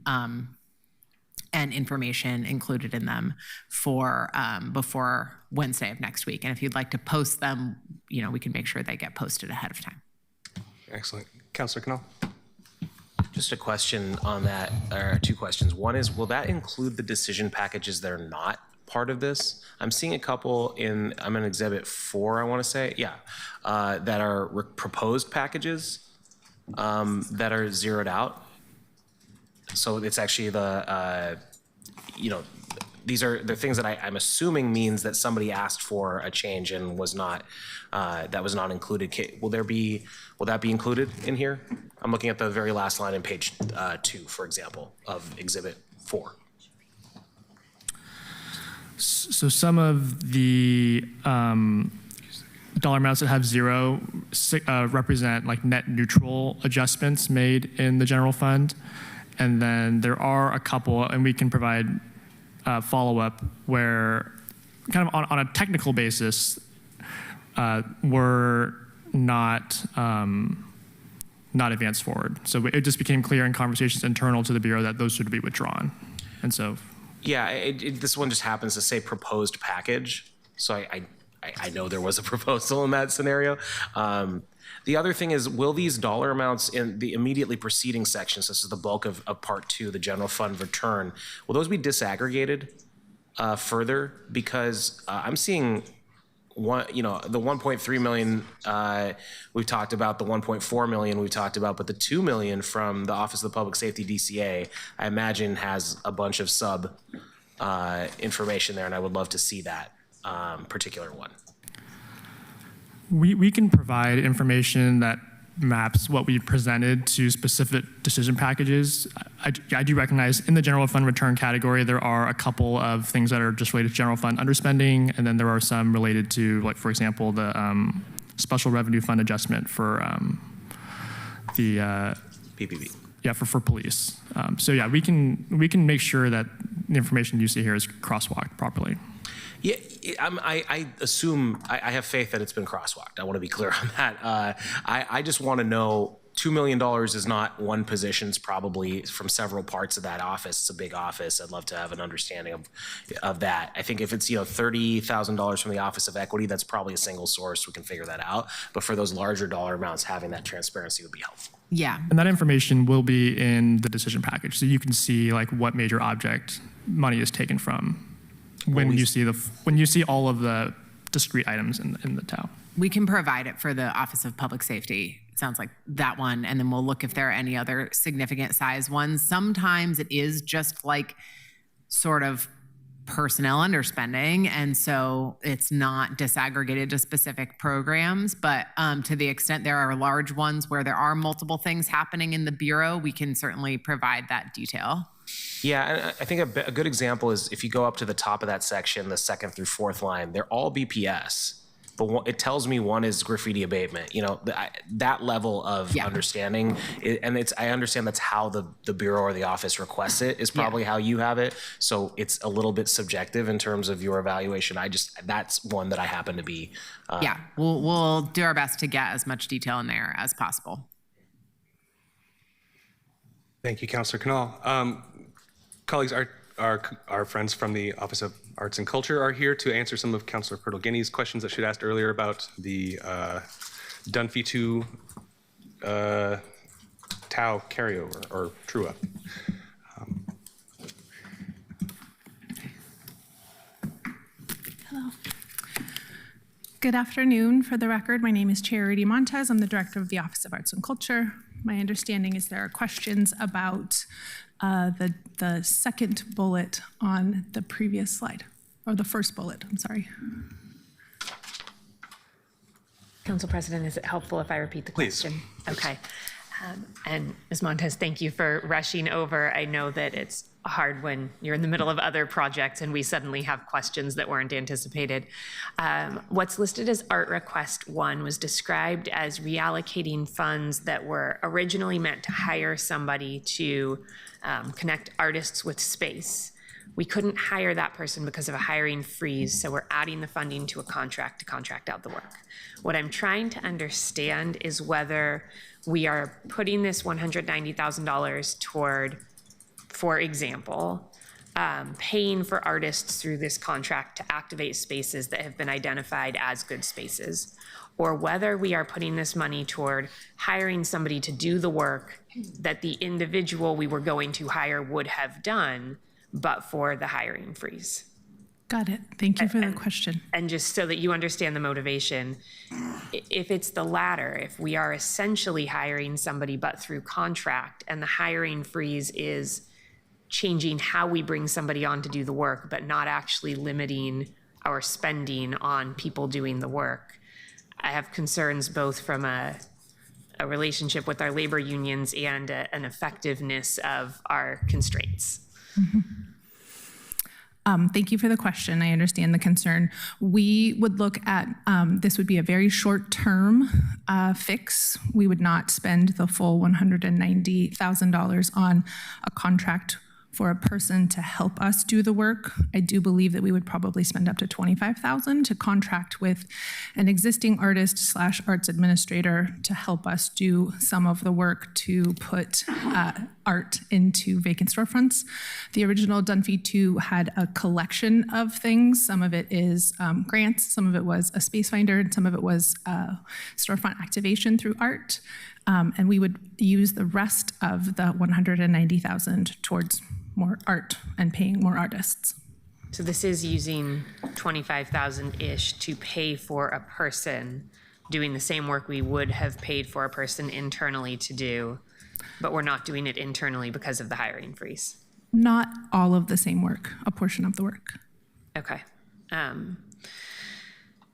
Speaker 3: information included in them for before Wednesday of next week. And if you'd like to post them, we can make sure they get posted ahead of time.
Speaker 1: Excellent. Councilor Cannell.
Speaker 8: Just a question on that, or two questions. One is, will that include the decision packages that are not part of this? I'm seeing a couple I'm in Exhibit 4, I want to say, that are proposed packages that are zeroed out. So it's actually these are the things that I'm assuming means that somebody asked for a change and was not, that was not included. Will that be included in here? I'm looking at the very last line in page 2, for example, of Exhibit 4.
Speaker 12: So some of the dollar amounts that have zero represent like net neutral adjustments made in the general fund. And then there are a couple, and we can provide follow-up where kind of on a technical basis, we're not advanced forward. So it just became clear in conversations internal to the Bureau that those should be withdrawn. And so
Speaker 8: Yeah, this one just happens to say proposed package, so I know there was a proposal in that scenario. The other thing is, will these dollar amounts in the immediately preceding sections, this is the bulk of Part 2, the general fund return, will those be disaggregated further? Because I'm seeing the 1.3 million we've talked about, the 1.4 million we've talked about, but the 2 million from the Office of the Public Safety DCA, I imagine has a bunch of sub information there, and I would love to see that particular one.
Speaker 12: We can provide information that maps what we presented to specific decision packages. I do recognize in the general fund return category, there are a couple of things that are just related to general fund underspending, and then there are some related to, like, for example, the special revenue fund adjustment for the
Speaker 8: PPP.
Speaker 12: Yeah, for police. So yeah, we can make sure that the information you see here is crosswalked properly.
Speaker 8: Yeah, I assume, I have faith that it's been crosswalked. I want to be clear on that. I just want to know, $2 million is not one position. It's probably from several parts of that office. It's a big office. I'd love to have an understanding of that. I think if it's $30,000 from the Office of Equity, that's probably a single source. We can figure that out. But for those larger dollar amounts, having that transparency would be helpful.
Speaker 3: Yeah.
Speaker 12: And that information will be in the decision package, so you can see like what major object money is taken from when you see all of the discrete items in the TAO.
Speaker 3: We can provide it for the Office of Public Safety. It sounds like that one, and then we'll look if there are any other significant size ones. Sometimes it is just like sort of personnel underspending, and so it's not disaggregated to specific programs, but to the extent there are large ones where there are multiple things happening in the Bureau, we can certainly provide that detail.
Speaker 8: Yeah, and I think a good example is if you go up to the top of that section, the second through fourth line, they're all BPS. But it tells me one is graffiti abatement. That level of understanding, and I understand that's how the Bureau or the office requests it, is probably how you have it. So it's a little bit subjective in terms of your evaluation. That's one that I happen to be.
Speaker 3: Yeah, we'll do our best to get as much detail in there as possible.
Speaker 1: Thank you, Councilor Canal. Colleagues, our friends from the Office of Arts and Culture are here to answer some of Councilor Purtle-Guinea's questions that she'd asked earlier about the Dunphy 2 TAO carryover or true-up.
Speaker 13: Hello. Good afternoon. For the record, my name is Charity Montez. I'm the Director of the Office of Arts and Culture. My understanding is there are questions about the second bullet on the previous slide, or the first bullet, I'm sorry.
Speaker 6: Council President, is it helpful if I repeat the question?
Speaker 1: Please.
Speaker 6: Okay. And Ms. Montez, thank you for rushing over. I know that it's hard when you're in the middle of other projects and we suddenly have questions that weren't anticipated. What's listed as Art Request 1 was described as reallocating funds that were originally meant to hire somebody to connect artists with space. We couldn't hire that person because of a hiring freeze, so we're adding the funding to a contract to contract out the work. What I'm trying to understand is whether we are putting this $190,000 toward, for example, paying for artists through this contract to activate spaces that have been identified as good spaces, or whether we are putting this money toward hiring somebody to do the work that the individual we were going to hire would have done, but for the hiring freeze.
Speaker 13: Got it. Thank you for the question.
Speaker 6: And just so that you understand the motivation, if it's the latter, if we are essentially hiring somebody but through contract, and the hiring freeze is changing how we bring somebody on to do the work, but not actually limiting our spending on people doing the work, I have concerns both from a relationship with our labor unions and an effectiveness of our constraints.
Speaker 13: Mm-hmm. Thank you for the question. I understand the concern. We would look at, this would be a very short-term fix. We would not spend the full $190,000 on a contract for a person to help us do the work. I do believe that we would probably spend up to $25,000 to contract with an existing artist / arts administrator to help us do some of the work to put art into vacant storefronts. The original Dunphy 2 had a collection of things. Some of it is grants, some of it was a space finder, and some of it was storefront activation through art. And we would use the rest of the $190,000 towards more art and paying more artists.
Speaker 6: So this is using 25,000-ish to pay for a person doing the same work we would have paid for a person internally to do, but we're not doing it internally because of the hiring freeze.
Speaker 13: Not all of the same work, a portion of the work.
Speaker 6: Okay.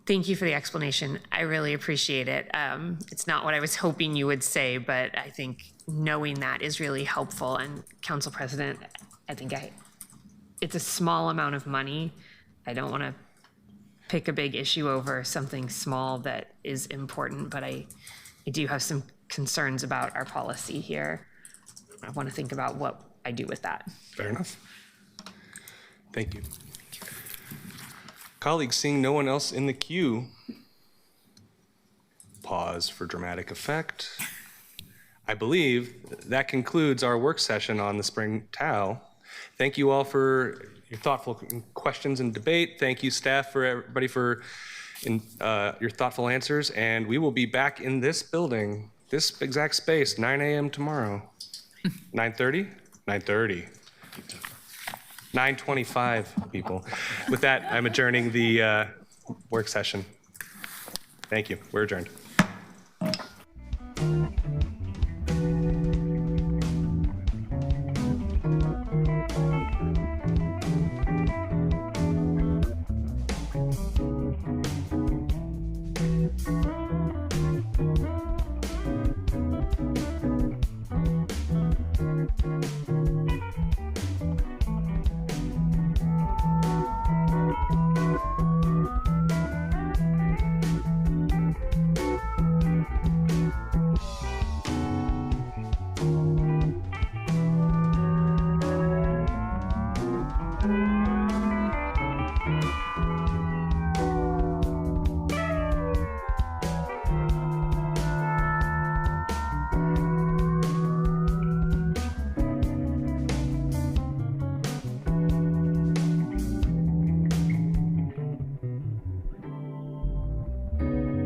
Speaker 6: Thank you for the explanation. I really appreciate it. It's not what I was hoping you would say, but I think knowing that is really helpful. And Council President, I think it's a small amount of money. I don't want to pick a big issue over something small that is important, but I do have some concerns about our policy here. I want to think about what I do with that.
Speaker 1: Fair enough. Thank you. Colleagues, seeing no one else in the queue, pause for dramatic effect. I believe that concludes our work session on the spring TAO. Thank you all for your thoughtful questions and debate. Thank you, staff, for everybody for your thoughtful answers. And we will be back in this building, this exact space, 9 a.m. tomorrow. 9:30? 9:30. 9:25, people. With that, I'm adjourning the work session. Thank you. We're adjourned.